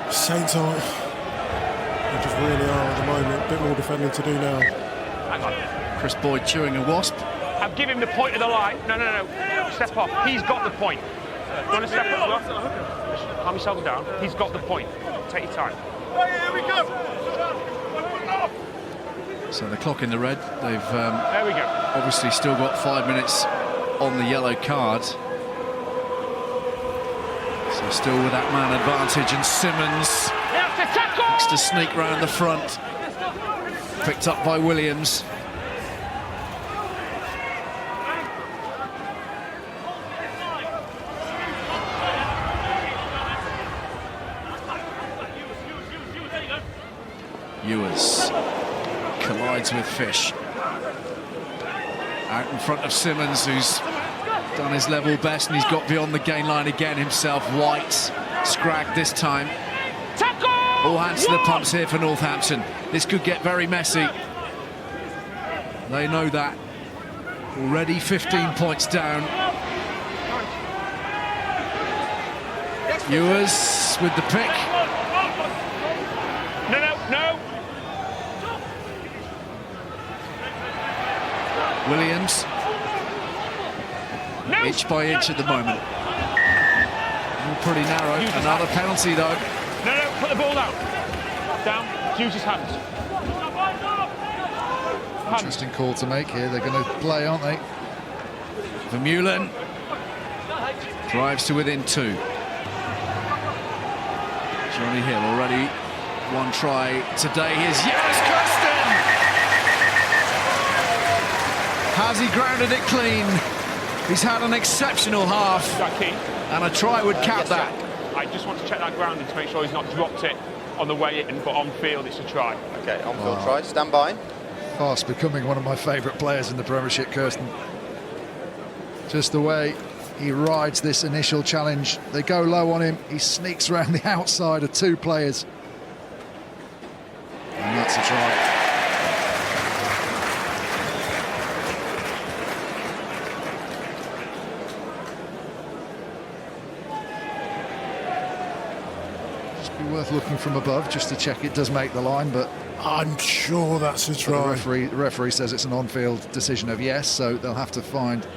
Saints are, they just really are at the moment. A bit more defending to do now. Hang on. Chris Boyd chewing a wasp. I've given him the point of the line. No. Step off. He's got the point. You want to step up? Calm yourself down. He's got the point. Take your time. Here we go. So the clock in the red. They've there we go. Obviously still got 5 minutes on the yellow card. So still with that man advantage, and Simmons looks to sneak round the front. Picked up by Williams. Ewers collides with Fish. Out in front of Simmons, who's done his level best, and he's got beyond the gain line again himself. White, Scragg this time. All hands to the pumps here for Northampton. This could get very messy. They know that. Already 15 points down. Ewers with the pick. No. Williams. No. Inch by inch at the moment. All pretty narrow. Another penalty though. No, put the ball down. Down, use his hands. Interesting call to make here. They're going to play, aren't they? Vermeulen drives to within 2. Johnny Hill already 1 try today. Here's Yanis Kirsten. Has he grounded it clean? He's had an exceptional half, and a try would cap that. I just want to check that grounding to make sure he's not dropped it on the way in, but on field it's a try. Okay, on field try, stand by. Fast becoming one of my favourite players in the Premiership, Kirsten. Just the way he rides this initial challenge. They go low on him, he sneaks around the outside of 2 players. And that's a try. Just be worth looking from above just to check it does make the line, but I'm sure that's a try. the referee says it's an on-field decision of yes, so they'll have to find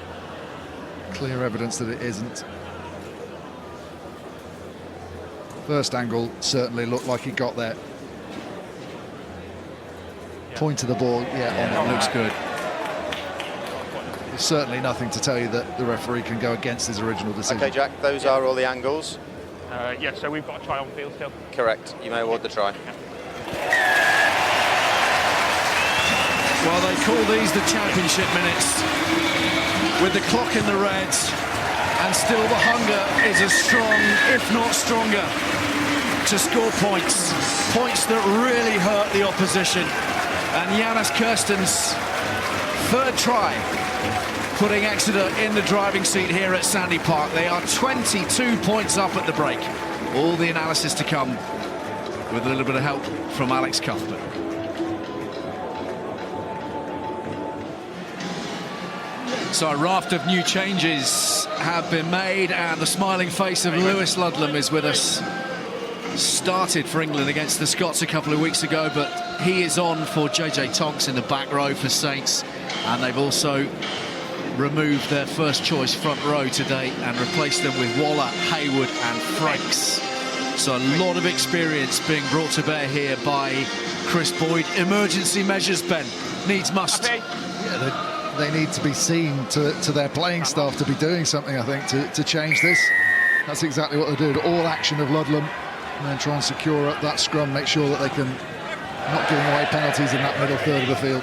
clear evidence that it isn't. First angle certainly looked like he got there. Point of the ball, yeah, on it, looks good. There's certainly nothing to tell you that the referee can go against his original decision. Okay, Jack, those are all the angles. Yeah, so we've got a try on field still. Correct. You may award the try. Well, they call these the championship minutes. With the clock in the reds, and still the hunger is as strong, if not stronger, to score points. Points that really hurt the opposition. And Janus Kirsten's 3rd try, putting Exeter in the driving seat here at Sandy Park. They are 22 points up at the break. All the analysis to come with a little bit of help from Alex Cuthbert. So a raft of new changes have been made, and the smiling face of Lewis Ludlam is with us. Started for England against the Scots a couple of weeks ago, but he is on for JJ Tonks in the back row for Saints, and they've also removed their first choice front row today and replaced them with Waller, Haywood and Franks. So a lot of experience being brought to bear here by Chris Boyd. Emergency measures, Ben, needs must. Yeah, they need to be seen to their playing staff to be doing something, I think, to change this. That's exactly what they did. All action of Ludlam, and then try and secure up that scrum, make sure that they can not giving away penalties in that middle third of the field.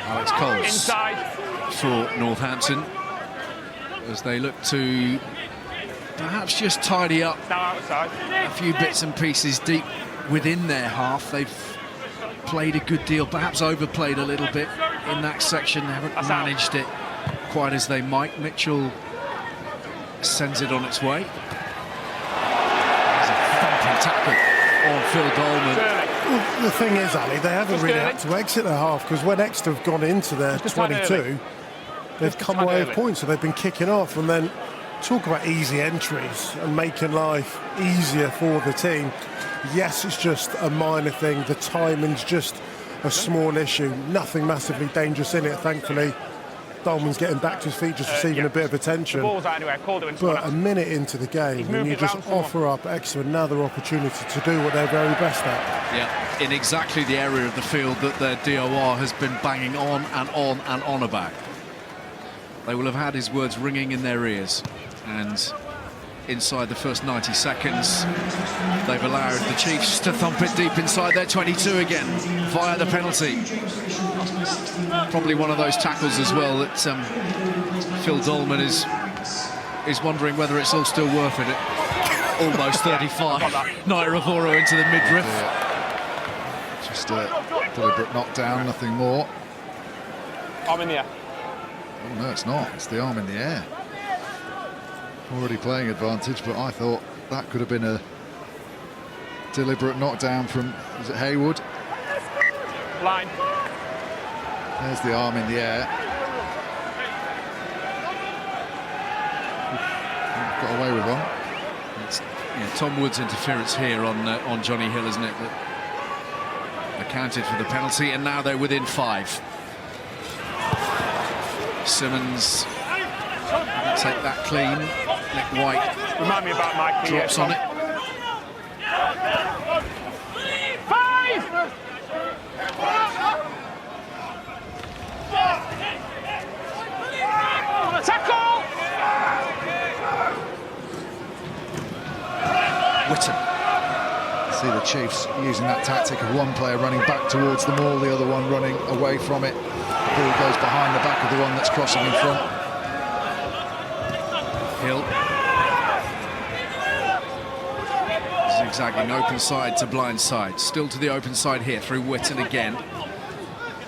Alex Coles Inside. for Northampton as they look to perhaps just tidy up Now outside. a few bits and pieces deep within their half. They've played a good deal, perhaps overplayed a little bit in that section. They haven't managed it quite as they might. Mitchell sends it on its way. There's a thumping tackle on Phil Dolman. Well, the thing is, Ali, they haven't really had to exit their half, because when Exeter have gone into their 22, they've come away with points, so they've been kicking off. And then talk about easy entries and making life easier for the team. Yes, it's just a minor thing. The timing's just a small issue. Nothing massively dangerous in it, thankfully. Dolman's getting back to his feet, just receiving a bit of attention. The ball's out anyway. I called it when But a minute into the game, and you just offer up Exeter another opportunity to do what they're very best at. Yeah, in exactly the area of the field that their DOR has been banging on and on and on about. They will have had his words ringing in their ears, and inside the first 90 seconds they've allowed the Chiefs to thump it deep inside their 22 again via the penalty. Probably one of those tackles as well that Phil Dolman is wondering whether it's all still worth it at almost 35. Nairavoro into the midriff. Yeah. Just a deliberate knockdown, nothing more. I'm in the air. Oh no, it's not. It's the arm in the air. Already playing advantage, but I thought that could have been a deliberate knockdown from, is it Haywood? Line. There's the arm in the air. Got away with one. It's, Tom Wood's interference here on Johnny Hill, isn't it? That accounted for the penalty, and now they're within 5. Simmons take that clean. Nick White Remind me about Mike. drops on it. 5! Tackle! Whitton. See the Chiefs using that tactic of one player running back towards the maul, the other one running away from it. The ball goes behind the back of the one that's crossing in front. Hill. zigzagging open side to blind side. Still to the open side here through Whitten again.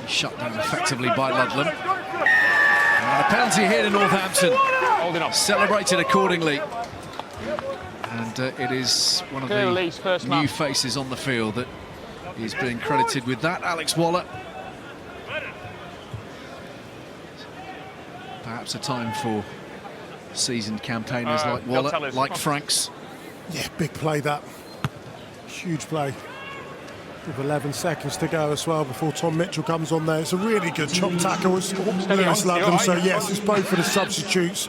He's shut down effectively by Ludlam. And a penalty here to Northampton. Holding up. Celebrated accordingly. And it is one of the new faces on the field that is being credited with that. Alex Waller. Perhaps a time for seasoned campaigners like Waller, like Franks. Yeah, big play that. Huge play. With 11 seconds to go as well before Tom Mitchell comes on there. It's a really good chop tackle. It's Lewis Ludlam, so yes, it's both for the substitutes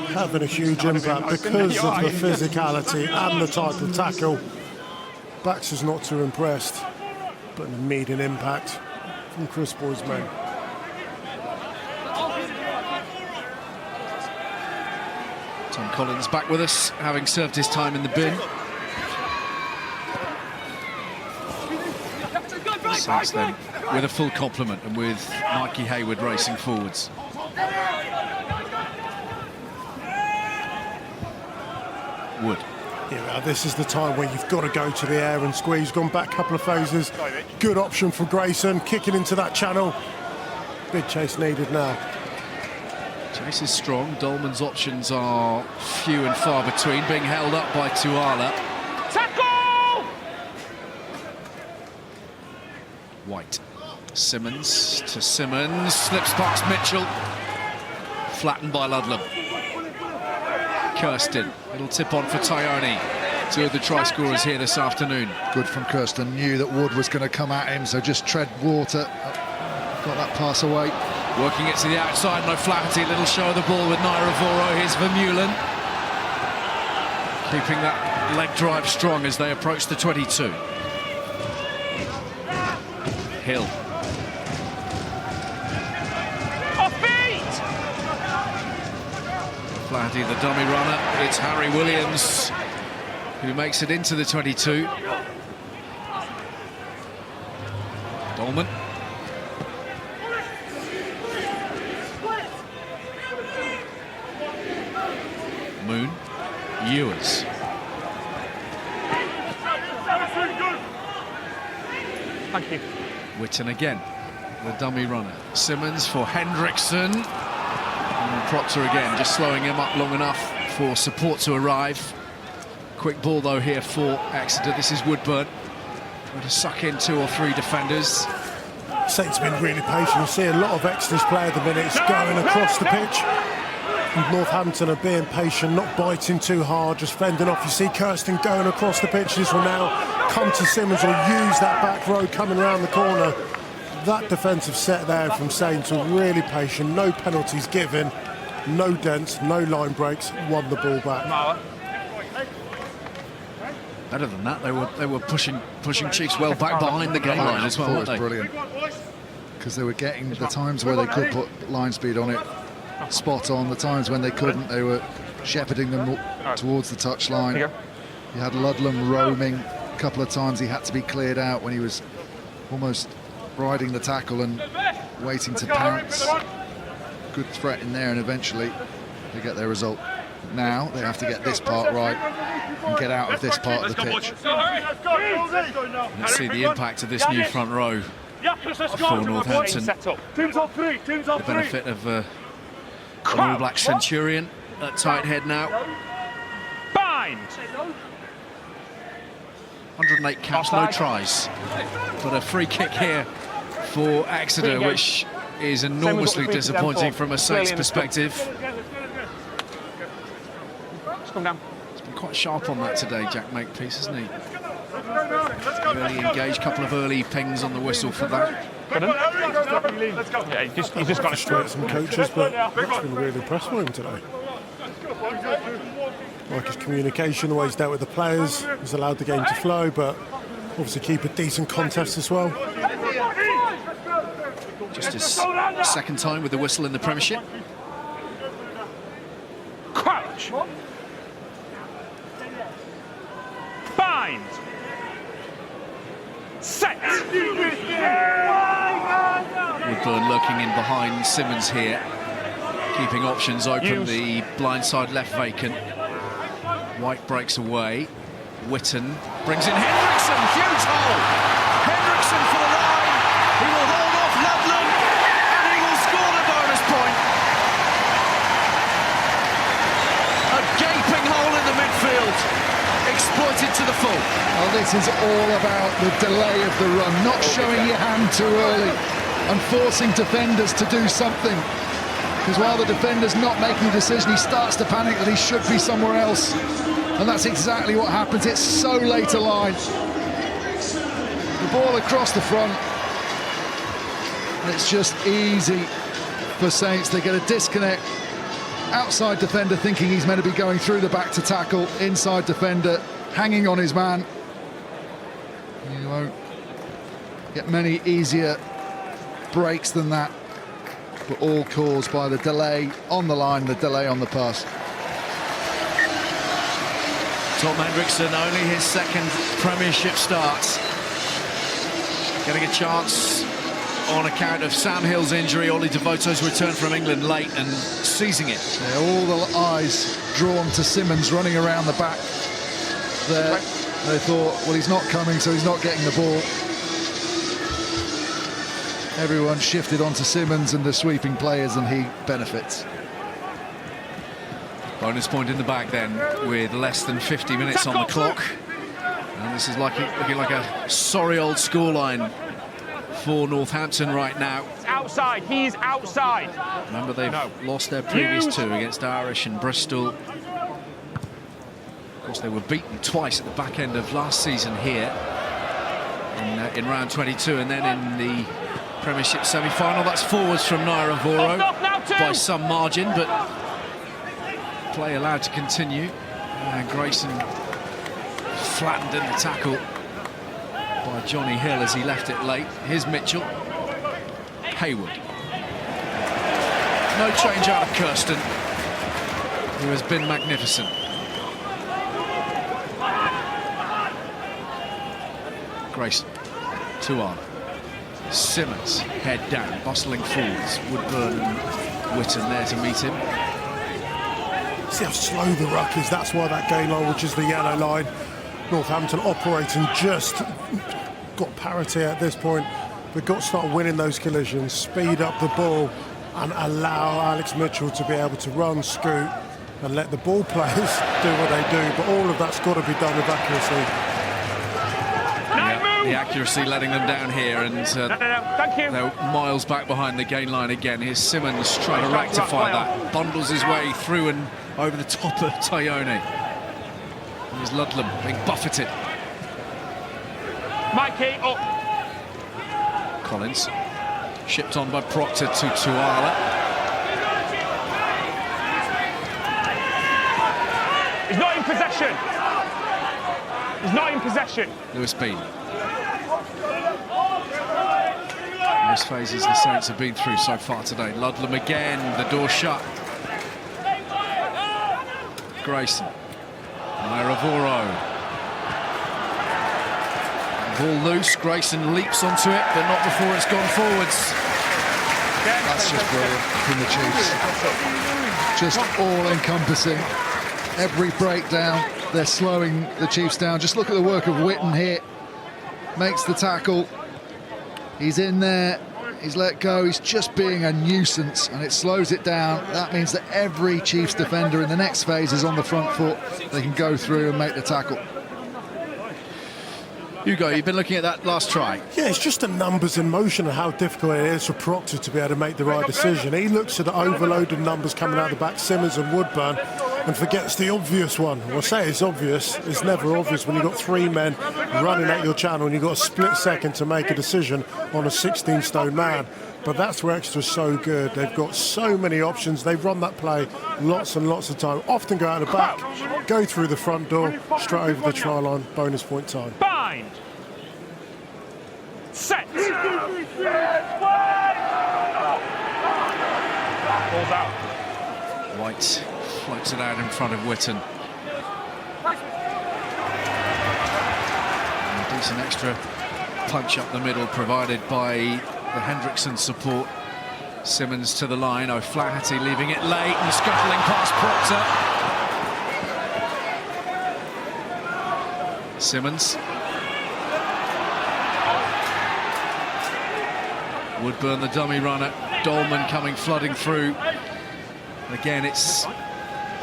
having a huge impact because of the physicality and the type of tackle. Baxter's not too impressed, but an immediate impact from Chris Boyd's men. Tom Collins back with us, having served his time in the bin. Saints then with a full complement and with Mikey Hayward racing forwards. Wood. Yeah, this is the time where you've got to go to the air and squeeze. Gone back a couple of phases. Good option for Grayson, kicking into that channel. Big chase needed now. Chase is strong. Dolman's options are few and far between, being held up by Tuala. Tackle! White. Simmons to Simmons. Slips past Mitchell. Flattened by Ludlam. Kirsten. Little tip on for Tyone. Two of the try scorers here this afternoon. Good from Kirsten. Knew that Wood was going to come at him, so just tread water. Got that pass away. Working it to the outside, no Flaherty, little show of the ball with Naira Voro. Here's Vermeulen. Keeping that leg drive strong as they approach the 22. Hill. Off feet! Flaherty, the dummy runner. It's Harry Williams who makes it into the 22. Dolman. Moon, Ewers. Thank you. Whitten again, the dummy runner. Simmons for Hendrickson. And Proctor again, just slowing him up long enough for support to arrive. Quick ball though here for Exeter. This is Woodburn. Trying to suck in 2 or 3 defenders. Saints have been really patient. You see a lot of Exeter's play at the minute. It's going across the pitch. And Northampton are being patient, not biting too hard, just fending off. You see Kirsten going across the pitch. This will now come to Simmons or use that back row coming around the corner. That defensive set there from Saints were really patient. No penalties given, no dents, no line breaks. Won the ball back. Better than that, they were pushing Chiefs well back behind the game line as well, weren't they? Brilliant. Because they were getting the times where they could put line speed on it spot on. The times when they couldn't, they were shepherding them towards the touchline. You had Ludlam roaming a couple of times. He had to be cleared out when he was almost riding the tackle and waiting to pounce. Good threat in there, and eventually they get their result. Now they have to get this part right and get out of this part of the pitch. Let's see the impact of this new front row for Northampton. The benefit of an All Black Centurion at tight head now. Bind! 108 caps, no tries. But a free kick here for Exeter, which is enormously disappointing from a Saints perspective. Come down. He's been quite sharp on that today, Jack Makepeace, hasn't he? Early engaged, couple of early pings on the whistle for that. Yeah, he's just got to Straight some coaches, but he's been really impressed with him today. Like his communication, the way he's dealt with the players, he's allowed the game to flow, but obviously keep a decent contest as well. Just his second time with the whistle in the Premiership. crouch. Bind. Set. Woodburn lurking in behind Simmons here, keeping options open. The blind side left vacant. White breaks away. Whitten Brings in Hendrickson, huge hole. Hendrickson for the line. He will hold off Ludlam, and he will score the bonus point. A gaping hole in the midfield, exploited to the full. Well, this is all about the delay of the run, not showing your hand too early and forcing defenders to do something. Because while the defender's not making a decision, he starts to panic that he should be somewhere else. And that's exactly what happens. It's so late a line. The ball across the front. And it's just easy for Saints. They get a disconnect. Outside defender thinking he's meant to be going through the back to tackle. Inside defender hanging on his man. You won't get many easier breaks than that. But all caused by the delay on the line, the delay on the pass. Tom Hendrickson, only his second Premiership start. Getting a chance on account of Sam Hill's injury. Ollie Devoto's return from England late and seizing it. Yeah, all the eyes drawn to Simmons running around the back there. They thought, well, he's not coming, so he's not getting the ball. Everyone shifted onto Simmons and the sweeping players, and he benefits. Bonus point in the bag then, with less than 50 minutes on the clock. And this is looking like a sorry old scoreline for Northampton right now. It's outside, he's outside. Remember, they've lost their previous two against Irish and Bristol. Of course, they were beaten twice at the back end of last season here in round 22, and then in the Premiership semi-final. That's forwards from Naira Voro by some margin, but play allowed to continue. And Grayson flattened in the tackle by Johnny Hill as he left it late. Here's Mitchell. Hayward. No change out of Kirsten, who has been magnificent. Grayson, 2-on. Simmons, head down, bustling forwards. Woodburn and Whitten there to meet him. See how slow the ruck is. That's why that gain line, which is the yellow line, Northampton operating just got parity at this point. They've got to start winning those collisions, speed up the ball and allow Alex Mitchell to be able to run, scoot and let the ball players do what they do. But all of that's got to be done with accuracy. The accuracy letting them down here, and Thank you. they're miles back behind the gain line again. Here's Simmons trying to rectify that. Bundles his way through and over the top of Tayone. Here's Ludlam being buffeted. Mikey, up. Collins shipped on by Proctor to Tuala. He's not in possession. He's not in possession. Lewis Bean. Most phases the Saints have been through so far today. Ludlam again, the door shut. Grayson. Naira Voro. Ball loose, Grayson leaps onto it, but not before it's gone forwards. That's just brilliant from the Chiefs. Just all-encompassing. Every breakdown, they're slowing the Chiefs down. Just look at the work of Whitten here. Makes the tackle. He's in there, he's let go, he's just being a nuisance, and it slows it down. That means that every Chiefs defender in the next phase is on the front foot. They can go through and make the tackle. Hugo, you've been looking at that last try. Yeah, it's just the numbers in motion and how difficult it is for Proctor to be able to make the right decision. He looks at the overloaded numbers coming out the back, Simmons and Woodburn, and forgets the obvious one. Well, I say it's obvious. It's never obvious when you've got three men running at your channel and you've got a split second to make a decision on a 16-stone man. But that's where Exeter's so good. They've got so many options. They've run that play lots and lots of time. Often go out the back, go through the front door, straight over the try line, bonus point time. Bind. Set. Balls out. White floats it out in front of Whitten. And a decent extra punch up the middle provided by the Hendrickson support. Simmons to the line. O'Flaherty leaving it late and scuttling past Proctor. Simmons. Woodburn, the dummy runner. Dolman coming flooding through. Again, it's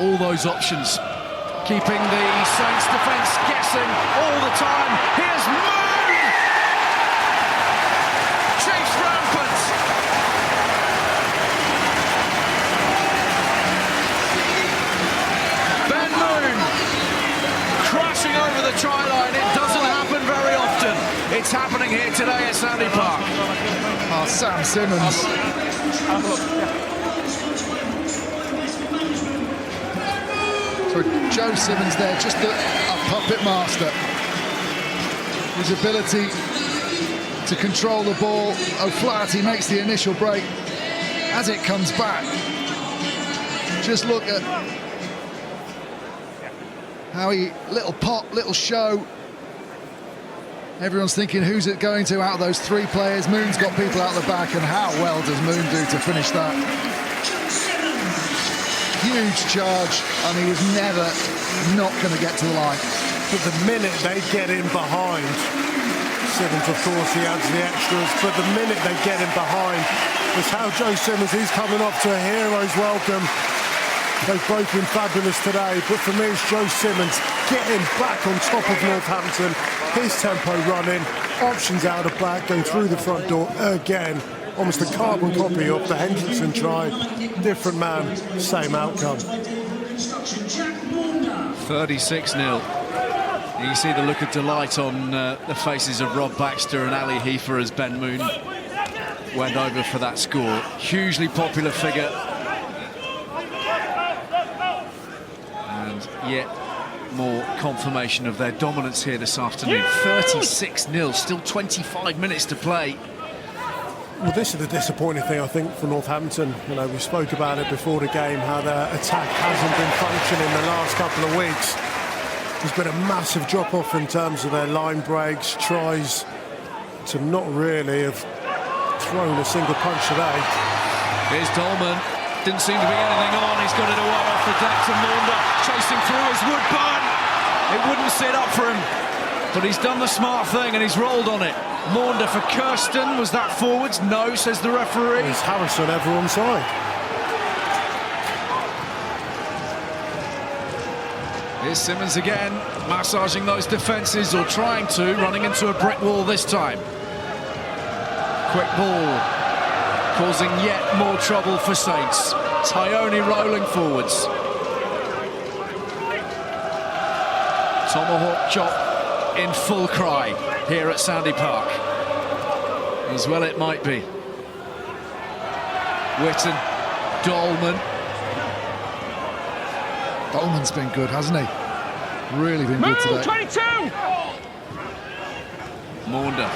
all those options, keeping the Saints defence guessing all the time. Here's Moon! Chiefs rampant! Ben Moon crashing over the try line. It doesn't happen very often. It's happening here today at Sandy Park. Oh, Sam Simmons. So Joe Simmons there, just a puppet master. His ability to control the ball. O'Flaherty makes the initial break. As it comes back, just look at how he, little pop, little show. Everyone's thinking, who's it going to out of those three players? Moon's got people out the back, and how well does Moon do to finish that? Huge charge, and he was never not going to get to the line. But the minute they get in behind, Simmons, of course, he adds the extras, but the minute they get in behind, it's how Joe Simmons, he's coming up to a hero's welcome. They've both been fabulous today, but for me it's Joe Simmons getting back on top of Northampton, his tempo running, options out of back, going through the front door again. Almost a carbon copy of the Hendrickson try. Different man, same outcome. 36-0. You see the look of delight on the faces of Rob Baxter and Ali Heifer as Ben Moon went over for that score. Hugely popular figure. And yet more confirmation of their dominance here this afternoon. 36-0, still 25 minutes to play. Well, this is the disappointing thing, I think, for Northampton. You know, we spoke about it before the game, how their attack hasn't been functioning the last couple of weeks. There's been a massive drop-off in terms of their line breaks, tries to not really have thrown a single punch today. Here's Dolman. Didn't seem to be anything on. He's got it away off the deck to Maunder. Chasing through is Woodburn. It wouldn't sit up for him, but he's done the smart thing and he's rolled on it. Maunder for Kirsten. Was that forwards? No, says the referee. Is Harrison ever onside? Here's Simmons again, massaging those defences, or trying to, running into a brick wall this time. Quick ball, causing yet more trouble for Saints. Tyone rolling forwards. Tomahawk chop in full cry here at Sandy Park. As well it might be. Whitten, Dolman. Dolman's been good, hasn't he? Really been good today. 22! Maunder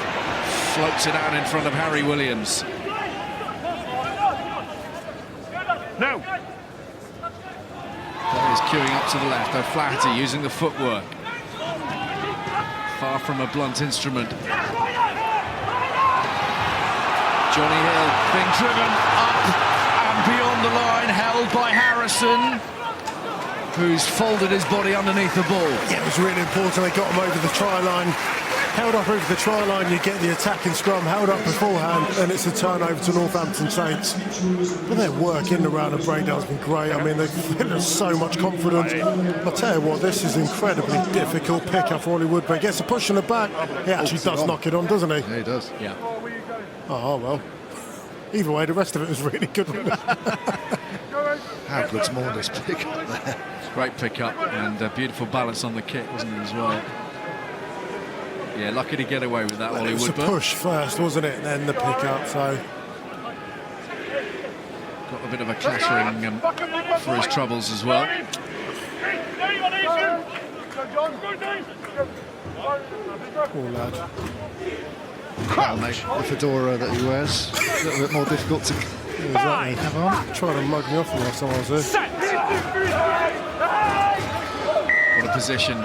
floats it out in front of Harry Williams. No. Players queuing up to the left. O'Flaherty using the footwork. Far from a blunt instrument. Johnny Hill being driven up and beyond the line, held by Harrison, who's folded his body underneath the ball. Yeah, it was really important. They got him over the try line. Held up over the try line, you get the attacking scrum, held up beforehand, and it's a turnover to Northampton Saints. But their work in the round of breakdown has been great. I mean, they've given us so much confidence. I'll tell you what, this is incredibly difficult pick-up for Ollie Woodburn. Gets a push in the back. He actually does knock it on, doesn't he? Yeah, he does. Yeah. Oh, well. Either way, the rest of it was really good. How good's Maunder's pick up there? Great pick-up and beautiful balance on the kick, wasn't it, as well? Yeah, lucky to get away with that, Ollie Woodburn. It was a push first, wasn't it? Then the pick-up, so... Got a bit of a clattering for his troubles as well. Poor lad. Well, mate, the fedora that he wears, a little bit more difficult to have on. Trying to mug me off the last time I was there. What a position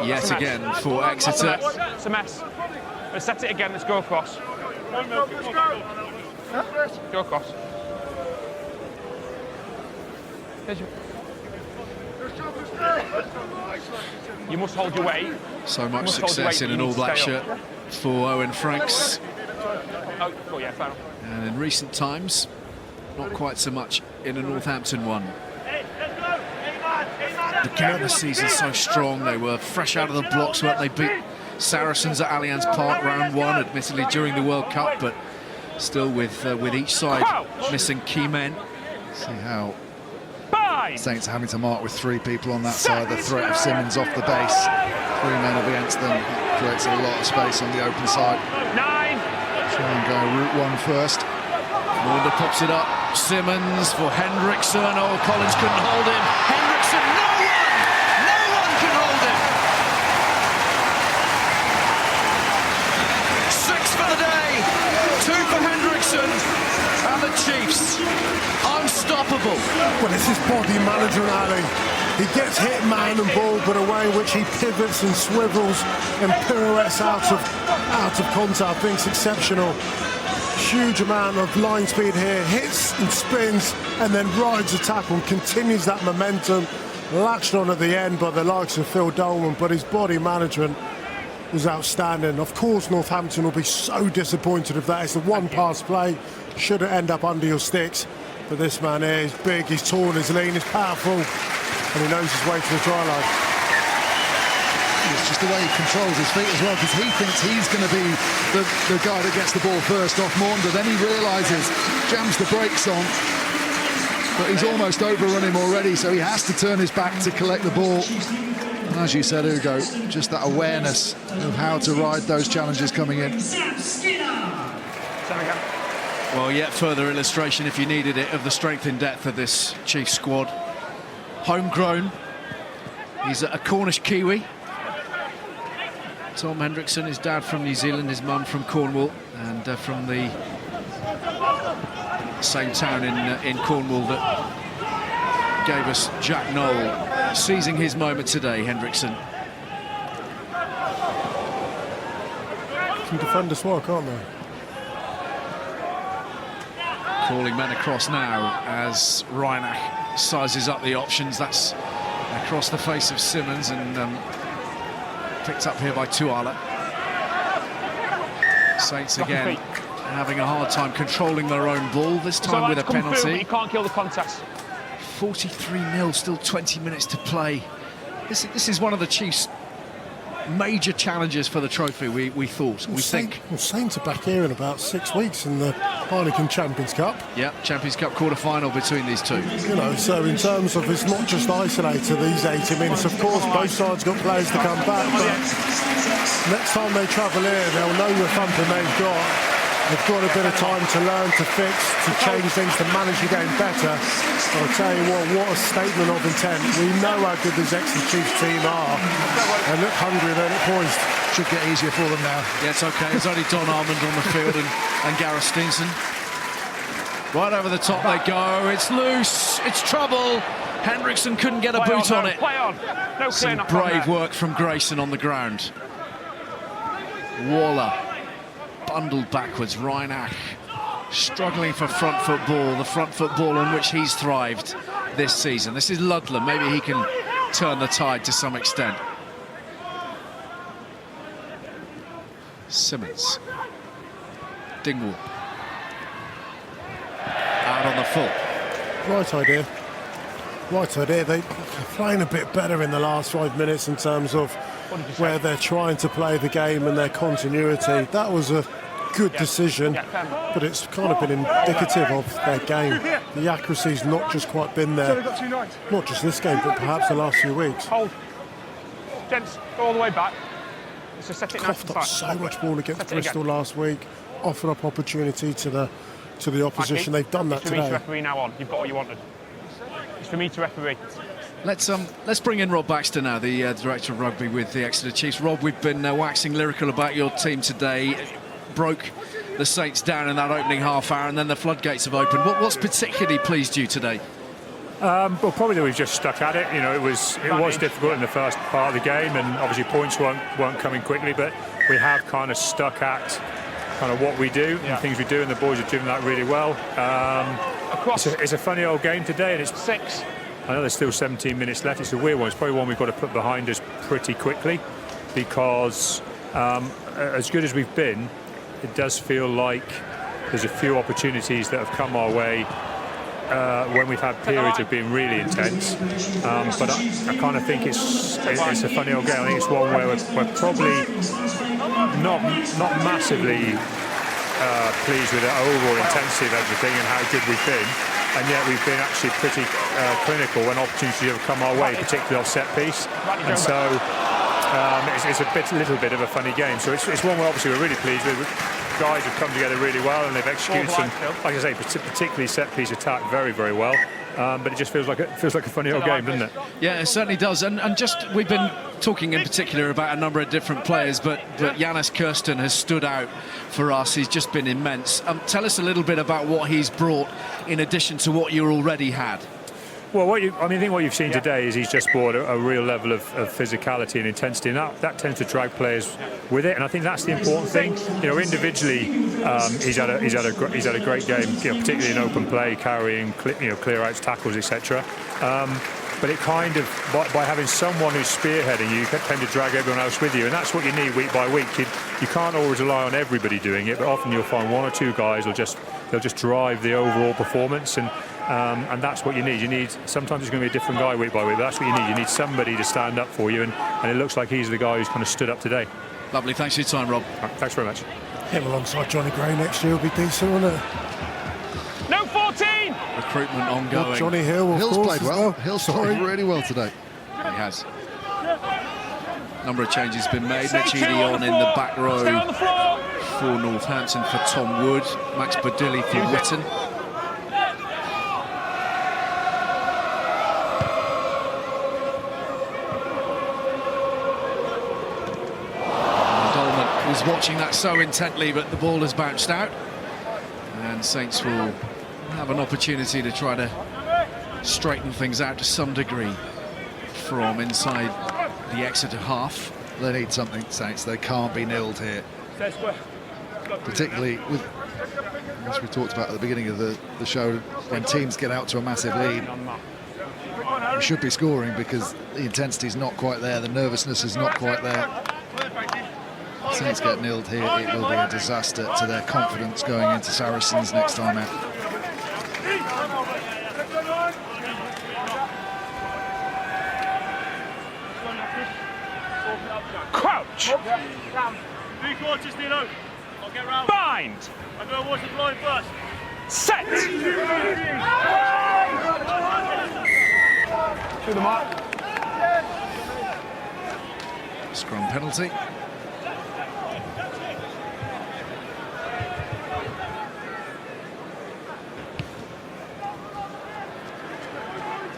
yet again for Exeter. It's a mess. Let's set it again. Let's go across. Go across. You must hold your weight. So much Must hold success weight, in an you need to all-black stay shirt up. for Owen Franks. Oh, yeah, fair enough. And in recent times, not quite so much in a Northampton one. Began the season so strong. They were fresh out of the blocks, weren't they? Beat Saracens at Allianz Park round one, admittedly during the World Cup, but still with each side missing key men. See how Saints are having to mark with 3 people on that side. The threat of Simmons off the base. 3 men up against them. That creates a lot of space on the open side. 9. Try and go route 1 first. Maunder pops it up. Simmons for Hendrickson. Oh, Collins couldn't hold him. Hendrickson, no one can hold him. 6 for the day. 2 for Hendrickson. And the Chiefs, unstoppable. Well, it's his body management, Ali. He gets hit man and ball, but a way in which he pivots and swivels and pirouettes out of contact, I think is exceptional. Huge amount of line speed here, hits and spins, and then rides a tackle, continues that momentum, latched on at the end by the likes of Phil Dolman, but his body management was outstanding. Of course, Northampton will be so disappointed if that is the one pass play. Should it end up under your sticks? But this man here is big, he's tall, he's lean, he's powerful, and he knows his way to the try line. It's just the way he controls his feet as well, because he thinks he's going to be the guy that gets the ball first off Maunder. Then he realises, jams the brakes on, but he's almost overrun him already, so he has to turn his back to collect the ball. And as you said, Hugo, just that awareness of how to ride those challenges coming in. Well, yet further illustration, if you needed it, of the strength and depth of this Chiefs squad. Homegrown. He's a Cornish Kiwi. Tom Hendrickson, his dad from New Zealand, his mum from Cornwall, and from the same town in Cornwall that gave us Jack Noel. Seizing his moment today, Hendrickson. Can defend as well, can't they? Calling men across now as Reinach sizes up the options. That's across the face of Simmons and picked up here by Tuala. Saints again having a hard time controlling their own ball, this time with a penalty. You can't kill the contest. 43-0, still 20 minutes to play. This is one of the Chiefs' major challenges for the trophy, we thought, we think. Well, Saints are back here in about 6 weeks in the Heineken Champions Cup. Yeah, Champions Cup quarter-final between these two. You know, so in terms of, it's not just isolated to these 80 minutes. Of course, both sides got players to come back, but next time they travel here, they'll know the thumping they've got. They've got a bit of time to learn, to fix, to change things, to manage the game better. But I'll tell you what a statement of intent. We know how good this Exeter Chiefs team are. They look hungry, they look poised. Should get easier for them now. Yeah, it's okay. There's only Don Armand on the field and Gareth Steenson. Right over the top they go. It's loose. It's trouble. Hendrickson couldn't get a boot on it. Play on. No Some brave work from Grayson on the ground. Waller bundled backwards. Reinach struggling for front foot ball, the front foot ball on which he's thrived this season. This is Ludlam. Maybe he can turn the tide to some extent. Simmons. Dingwall. Out on the full. Right idea. Right idea. They're playing a bit better in the last 5 minutes in terms of where they're trying to play the game and their continuity. That was a good decision, but it's kind of been indicative of their game. The accuracy's not just quite been there, not just this game, but perhaps the last few weeks. Hold. Gents, go all the way back. It's a set it Coughed up so much ball against Bristol last week, offered up opportunity to the opposition. They've done that today. It's for me to referee now on. You've got what you wanted. It's for me to referee. Let's bring in Rob Baxter now, the director of rugby with the Exeter Chiefs. Rob, we've been waxing lyrical about your team today. Broke the Saints down in that opening half hour, and then the floodgates have opened. What's particularly pleased you today? Well, probably that we've just stuck at it. You know, it was difficult in the first part of the game, and obviously points weren't coming quickly. But we have kind of stuck at kind of what we do and things we do, and the boys are doing that really well. It's a funny old game today, and it's 6. I know there's still 17 minutes left. It's a weird one. It's probably one we've got to put behind us pretty quickly, because as good as we've been, it does feel like there's a few opportunities that have come our way when we've had periods of being really intense. But I kind of think it's a funny old game. I think it's one where we're probably not massively pleased with the overall intensity of everything and how good we've been, and yet we've been actually pretty clinical when opportunities have come our way, particularly off set piece. And so it's a little bit of a funny game. So it's one where obviously we're really pleased with. Guys have come together really well, and they've executed some, like I say, particularly set piece attack very, very well. But it just feels like a funny old game, doesn't it? Yeah, it certainly does. And just, we've been talking in particular about a number of different players, but Janus Kirsten has stood out for us. He's just been immense. Tell us a little bit about what he's brought in addition to what you already had. Well, I think what you've seen today is he's just brought a real level of physicality and intensity, and that tends to drag players with it. And I think that's the important thing. You know, individually, he's had a great game, particularly in open play, carrying, clear outs, tackles, etc. But it kind of, by having someone who's spearheading you tend to drag everyone else with you, and that's what you need week by week. You can't always rely on everybody doing it, but often you'll find one or two guys they'll just drive the overall performance, and that's what you need. Sometimes it's going to be a different guy week by week, but that's what you need. You need somebody to stand up for you, and it looks like he's the guy who's kind of stood up today. Lovely, thanks for your time, Rob. Thanks very much. Him alongside Johnny Gray next year will be decent, won't it? No 14! Recruitment ongoing. Well, Johnny Hill, of Hill's course, played well. Hill's played really well today. He has. Number of changes been made. Machidi on in the back row for Northampton for Tom Wood. Max Badilli for Witten. Dolman was watching that so intently, but the ball has bounced out. And Saints will have an opportunity to try to straighten things out to some degree from inside the Exeter half. They need something, Saints. They can't be nilled here. Particularly with, as we talked about at the beginning of the show, when teams get out to a massive lead, you should be scoring because the intensity is not quite there, the nervousness is not quite there. If Saints get nilled here, it will be a disaster to their confidence going into Saracens next time out. Crouch! Bind! I'm going to watch the blind first. Set! To the mark. Scrum penalty.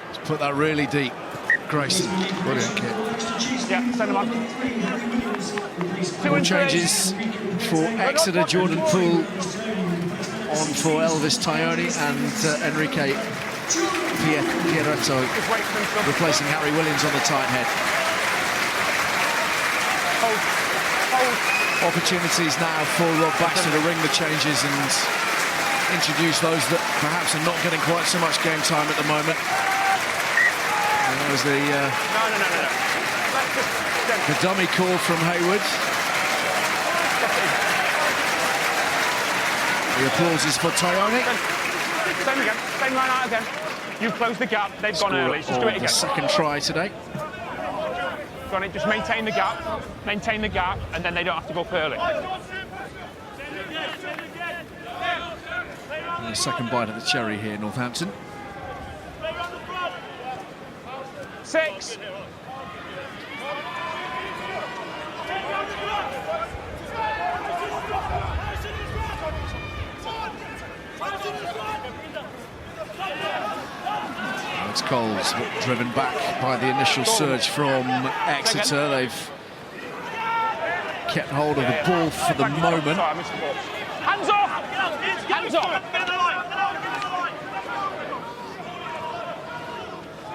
Let's put that really deep. Grayson, brilliant kick. Yeah, send him up. More changes for Exeter. Jordan Poole on for Elvis Taioni and Enrique Pierretto replacing Harry Williams on the tight head. Opportunities now for Rob Baxter to ring the changes and introduce those that perhaps are not getting quite so much game time at the moment. And that was the dummy call from Hayward. The applause is for Taioni. Same again, same line out again. You close the gap, they've gone early. Just do it again. The second try today. Go on in, just maintain the gap, and then they don't have to go up early. And a second bite at the cherry here, Northampton. 6. Alex Coles driven back by the initial surge from Exeter. They've kept hold of the ball for the moment. Sorry, I missed the ball. Hands off! Hands off!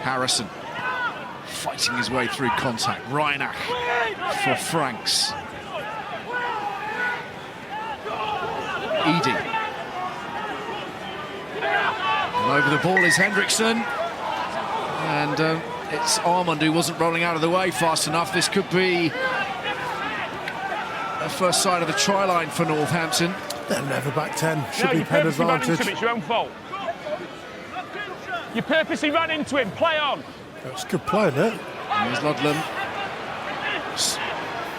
Harrison fighting his way through contact. Reinach for Franks. Edie. And over the ball is Hendrickson. and it's Armand who wasn't rolling out of the way fast enough. This could be the first sight of the try line for Northampton. They're never back 10. Should No, be you pen purposely ran into advantage. him, it's your own fault. You purposely ran into him, play on. That's good play, isn't it? Here's Ludlam.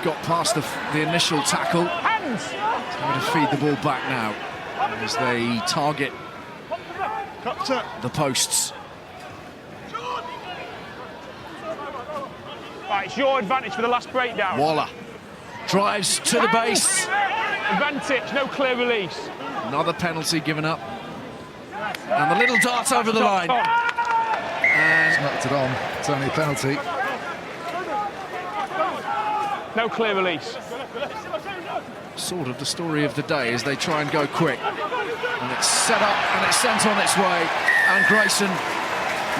Got past the initial tackle. Hands! Trying to feed the ball back now as they target the posts. Right, it's your advantage for the last breakdown. Waller drives to the base. Advantage, no clear release. Another penalty given up. And the little dart over the line. And Knocked it on. It's only a penalty. No clear release. sort of the story of the day as they try and go quick. And it's set up and it's sent on its way. And Grayson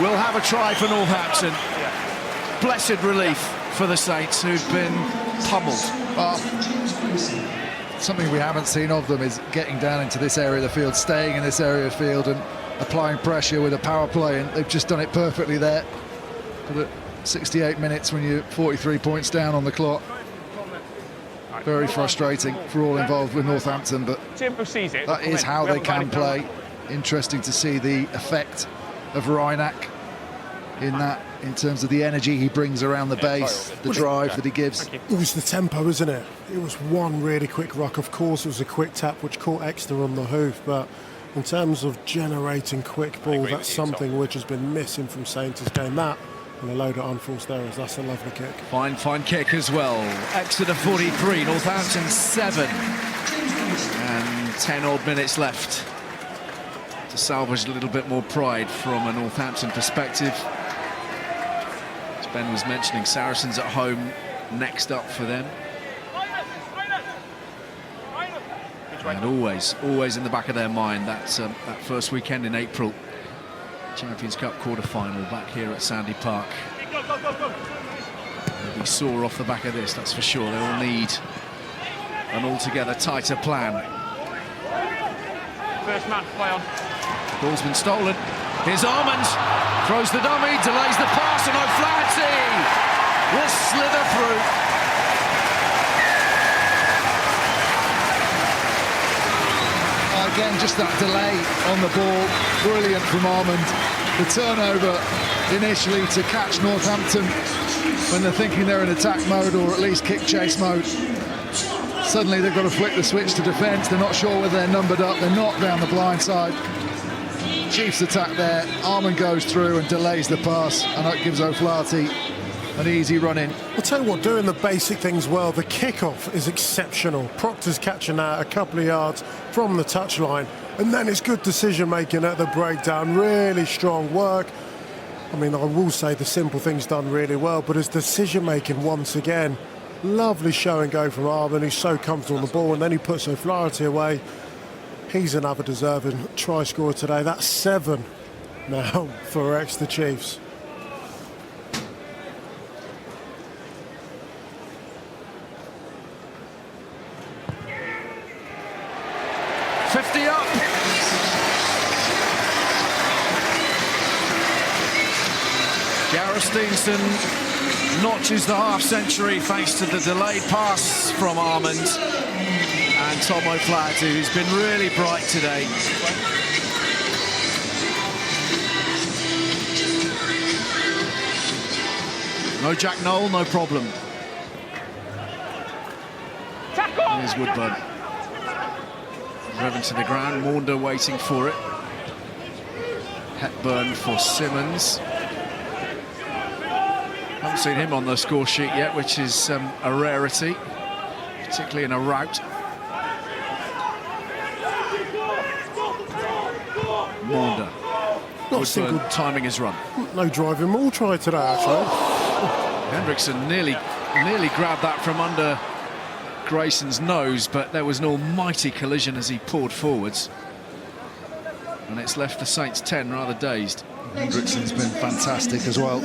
will have a try for Northampton. Blessed relief for the Saints, who've been pummeled. Something we haven't seen of them is getting down into this area of the field, staying in this area of the field and applying pressure with a power play, and they've just done it perfectly there. But at 68 minutes when you're 43 points down on the clock, very frustrating for all involved with Northampton, but that is how they can play. Interesting to see the effect of Reinach in terms of the energy he brings around the base, the drive that he gives. It was the tempo, isn't it? It was one really quick ruck. Of course, it was a quick tap which caught Exeter on the hoof, but in terms of generating quick ball, that's something which has been missing from Saints' game. That and a load of unforced errors. That's a lovely kick. Fine kick as well. Exeter 43, Northampton 7, and 10 odd minutes left to salvage a little bit more pride from a Northampton perspective. As Ben was mentioning, Saracens at home next up for them. And always in the back of their mind that first weekend in April, Champions Cup quarter-final back here at Sandy Park. They'll be sore off the back of this, that's for sure. They will need an altogether tighter plan. First man, play on. The ball's been stolen. Here's Armand, throws the dummy, delays the pass, and O'Flaherty will slither through. Again, just that delay on the ball, brilliant from Armand. The turnover initially to catch Northampton when they're thinking they're in attack mode or at least kick chase mode. Suddenly they've got to flick the switch to defence. They're not sure whether they're numbered up. They're not down the blind side. Chiefs attack there. Armand goes through and delays the pass, and that gives O'Flaherty an easy run in. I'll tell you what, doing the basic things well, the kickoff is exceptional. Proctor's catching that a couple of yards from the touchline, and then it's good decision making at the breakdown, really strong work. I mean, I will say the simple things done really well, but as decision making once again, lovely show and go from Armand, who's so comfortable on the ball, and then he puts O'Flaherty away. He's another deserving try scorer today. That's 7 now for Exeter Chiefs. Steenson notches the half-century thanks to the delayed pass from Armand, and Tom O'Flaherty, who's been really bright today. No Jack Noel, no problem. Here's Woodburn. Driven to the ground, Maunder waiting for it. Hepburn for Simmons. Haven't seen him on the score sheet yet, which is a rarity, particularly in a rout. Maunder. Not a single timing his run. No driving maul try today, actually. Hendrickson nearly grabbed that from under Grayson's nose, but there was an almighty collision as he poured forwards. And it's left the Saints 10 rather dazed. Hendrickson's been fantastic as well.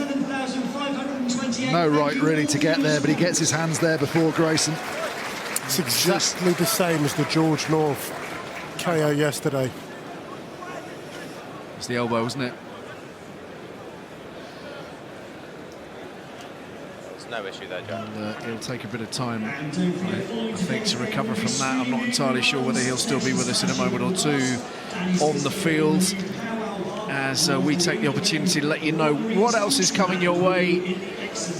No right really to get there, but he gets his hands there before Grayson. It's exactly the same as the George North KO yesterday. It's the elbow, wasn't it? no issue there, Jack. And he'll take a bit of time, I think, to recover from that. I'm not entirely sure whether he'll still be with us in a moment or two on the field, as we take the opportunity to let you know what else is coming your way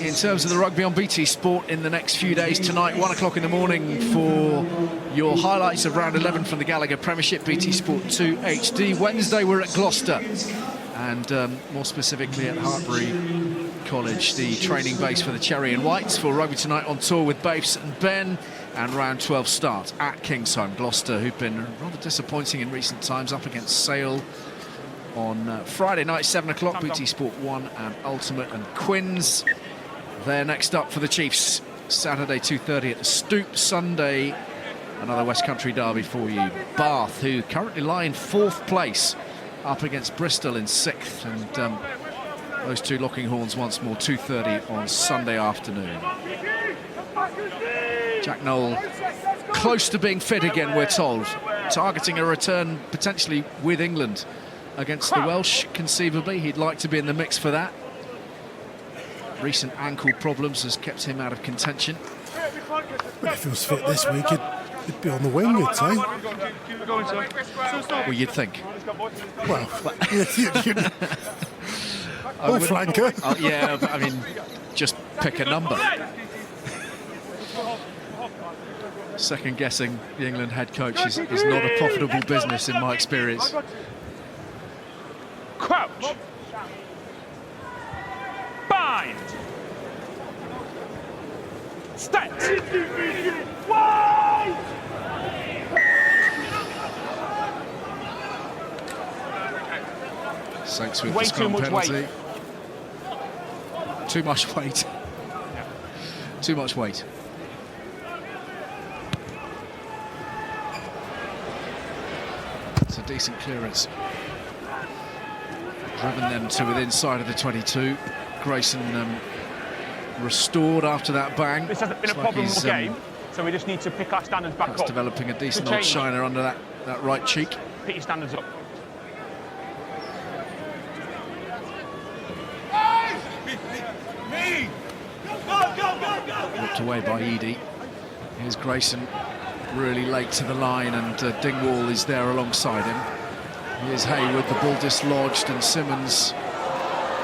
in terms of the rugby on BT Sport in the next few days. Tonight, 1 o'clock in the morning, for your highlights of round 11 from the Gallagher Premiership, BT Sport 2 HD. Wednesday, we're at Gloucester, and more specifically at Hartbury College, the training base for the Cherry and Whites, for Rugby Tonight on tour with Bafes and Ben. And round 12 starts at Kingsholm. Gloucester, who've been rather disappointing in recent times, up against Sale on Friday night, 7 o'clock, BT Sport 1 and Ultimate, and Quins. They're next up for the Chiefs, Saturday 2:30 at the Stoop. Sunday, another West Country derby for you. Bath, who currently lie in 4th place, up against Bristol in 6th, and those two locking horns once more, 2:30 on Sunday afternoon. Jack Noel close to being fit again, we're told, targeting a return potentially with England against the Welsh, conceivably. He'd like to be in the mix for that. Recent ankle problems has kept him out of contention. But if he was fit this week, he'd be on the wing, you'd say. Well, you'd think. Well, or flanker. Yeah, but I mean, just pick a number. Second-guessing the England head coach is not a profitable business in my experience. Crouch. Bind. Stat. Saints with Way the scrum too much penalty. weight. Too much weight. Too much weight. It's a decent clearance. Driven them to within side of the 22. Grayson restored after that bang. This hasn't been a problem all game, so we just need to pick our standards back That's up. developing a decent old shiner under that right cheek. Pick your standards up. Whipped away by Edie. Here's Grayson, really late to the line, and Dingwall is there alongside him. Here's Haywood, the ball dislodged, and Simmons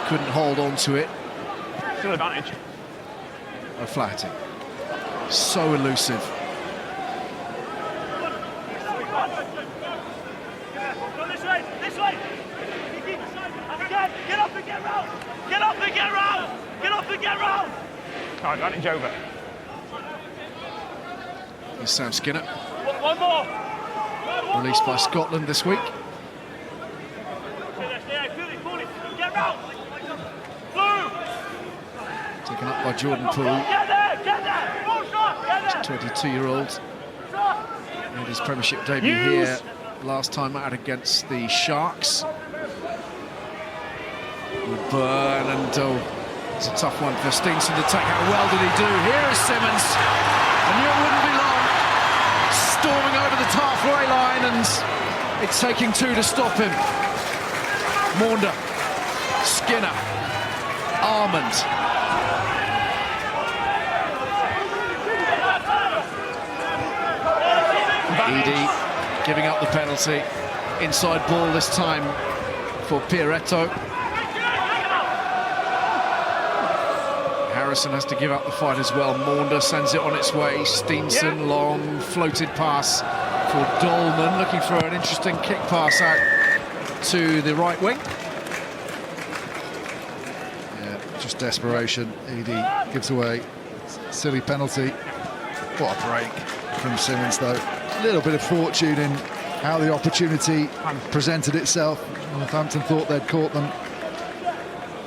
couldn't hold on to it. Still advantage. O'Flaherty, so elusive. This way! Get up and get round! Get up and get round! Get up and get round! No, advantage over. Here's Sam Skinner, One more! released by Scotland this week. Get round! Blue! Taken up by Jordan Poole, Get there! Full shot! Get there! 22-year-old. Made his Premiership debut here last time out against the Sharks. Burn, and it's a tough one for Steenson to take. How well did he do? Here is Simmons. I knew it wouldn't be long. Storming over the halfway line, and it's taking 2 to stop him. Maunder, Skinner, Armand. Edie giving up the penalty. Inside ball this time for Pieretto. Harrison has to give up the fight as well. Maunder sends it on its way. Steenson, long floated pass for Dolman, looking for an interesting kick pass out to the right wing. Yeah, just desperation. Edie gives away silly penalty. What a break from Simmons, though. A little bit of fortune in how the opportunity presented itself. Northampton thought they'd caught them.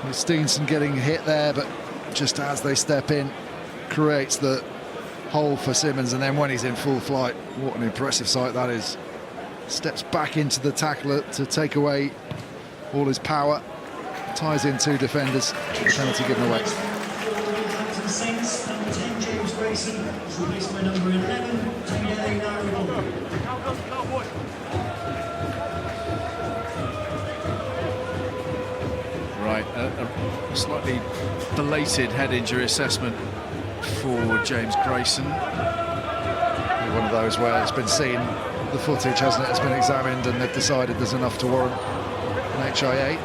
With Steenson getting hit there, but just as they step in, creates the hole for Simmons, and then when he's in full flight, what an impressive sight that is. Steps back into the tackler to take away all his power, ties in 2 defenders, penalty given away. The Saints, number 10, James Grayson, is replaced by number 11, Daniele Naribon. Right, a slightly belated head injury assessment for James Grayson. One of those where it's been seen, the footage, hasn't it? It's been examined and they've decided there's enough to warrant an HIA.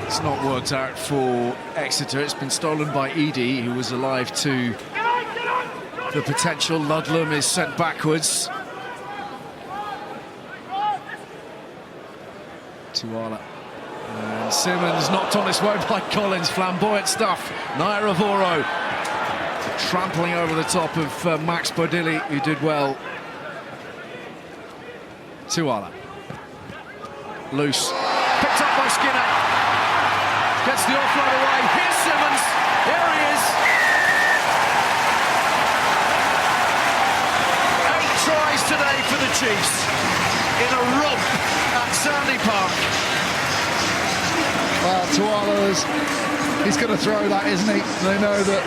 It's not worked out for Exeter. It's been stolen by Edie, who was alive to the potential. Ludlam is sent backwards. Tuala. And Simmons knocked on his way by Collins. Flamboyant stuff. Nairavoro trampling over the top of Max Bodilli, who did well. Tuala. Loose. Picked up by Skinner. Gets the offload away. Here's Simmons. Here he is. 8 tries today for the Chiefs in a romp at Sandy Park. Well, Tuala, he's going to throw that, isn't he? They know that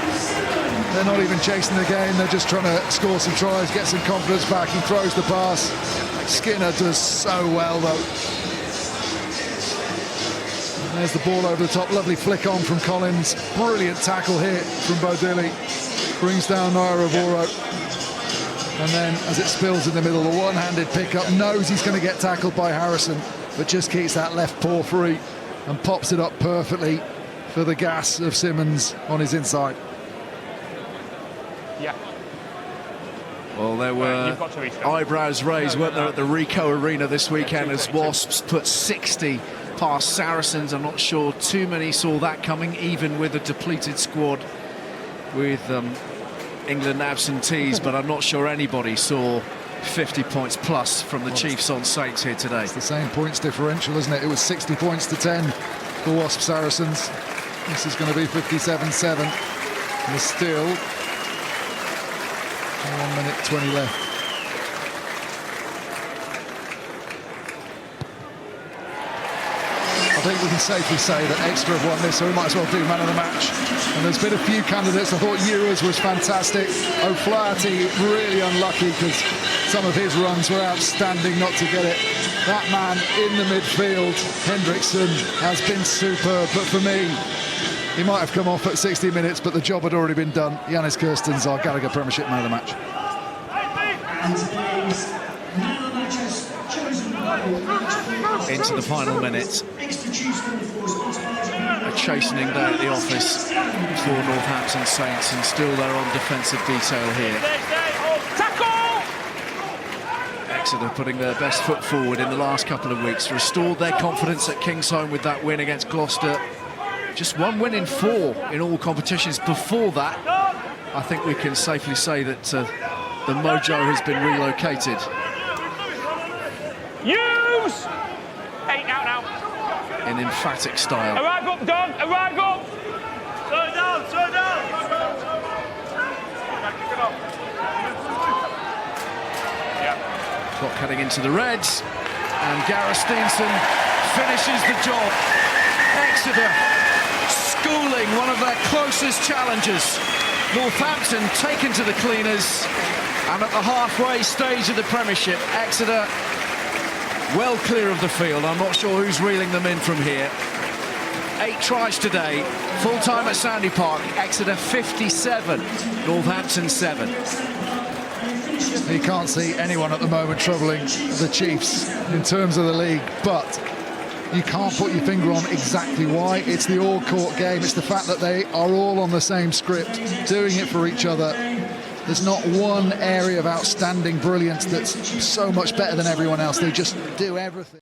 they're not even chasing the game. They're just trying to score some tries, get some confidence back. He throws the pass. Skinner does so well, though. And there's the ball over the top. Lovely flick on from Collins. Brilliant tackle here from Bodilli. Brings down Nairavoro. And then, as it spills in the middle, the one-handed pickup. Knows he's going to get tackled by Harrison, but just keeps that left paw free and pops it up perfectly for the gas of Simmons on his inside. Yeah. Well, there were eyebrows raised, weren't there, at the Ricoh Arena this weekend as Wasps put 60 past Saracens. I'm not sure too many saw that coming, even with a depleted squad with England absentees, but I'm not sure anybody saw 50 points plus from the Chiefs on Saints here today. It's the same points differential, isn't it? It was 60 points to 10 for Wasp Saracens. This is going to be 57-7. There's still 1 minute 20 left. I think we can safely say that Exeter have won this, so we might as well do man of the match. And there's been a few candidates. I thought Ewers was fantastic. O'Flaherty really unlucky because some of his runs were outstanding not to get it. That man in the midfield, Hendrickson, has been superb. But for me, he might have come off at 60 minutes, but the job had already been done. Yannis Kirsten's our Gallagher Premiership man of the match. Into the final minute. A chastening day at the office for Northampton Saints, and still they're on defensive detail here. Exeter putting their best foot forward in the last couple of weeks, restored their confidence at Kingsholm with that win against Gloucester. Just 1 win in 4 in all competitions before that. I think we can safely say that the mojo has been relocated. Use! 8 now. In emphatic style. Arrive up, Don! Arrive up! Slow down, slow down! Yeah. Clock heading into the Reds, and Gareth Steenson finishes the job. Exeter schooling one of their closest challengers. Northampton taken to the cleaners, and at the halfway stage of the Premiership, Exeter well clear of the field. I'm not sure who's reeling them in from here. 8 tries today, full time at Sandy Park. Exeter 57, Northampton 7. You can't see anyone at the moment troubling the Chiefs in terms of the league, but you can't put your finger on exactly why. It's the all-court game. It's the fact that they are all on the same script, doing it for each other. There's not one area of outstanding brilliance that's so much better than everyone else. They just do everything.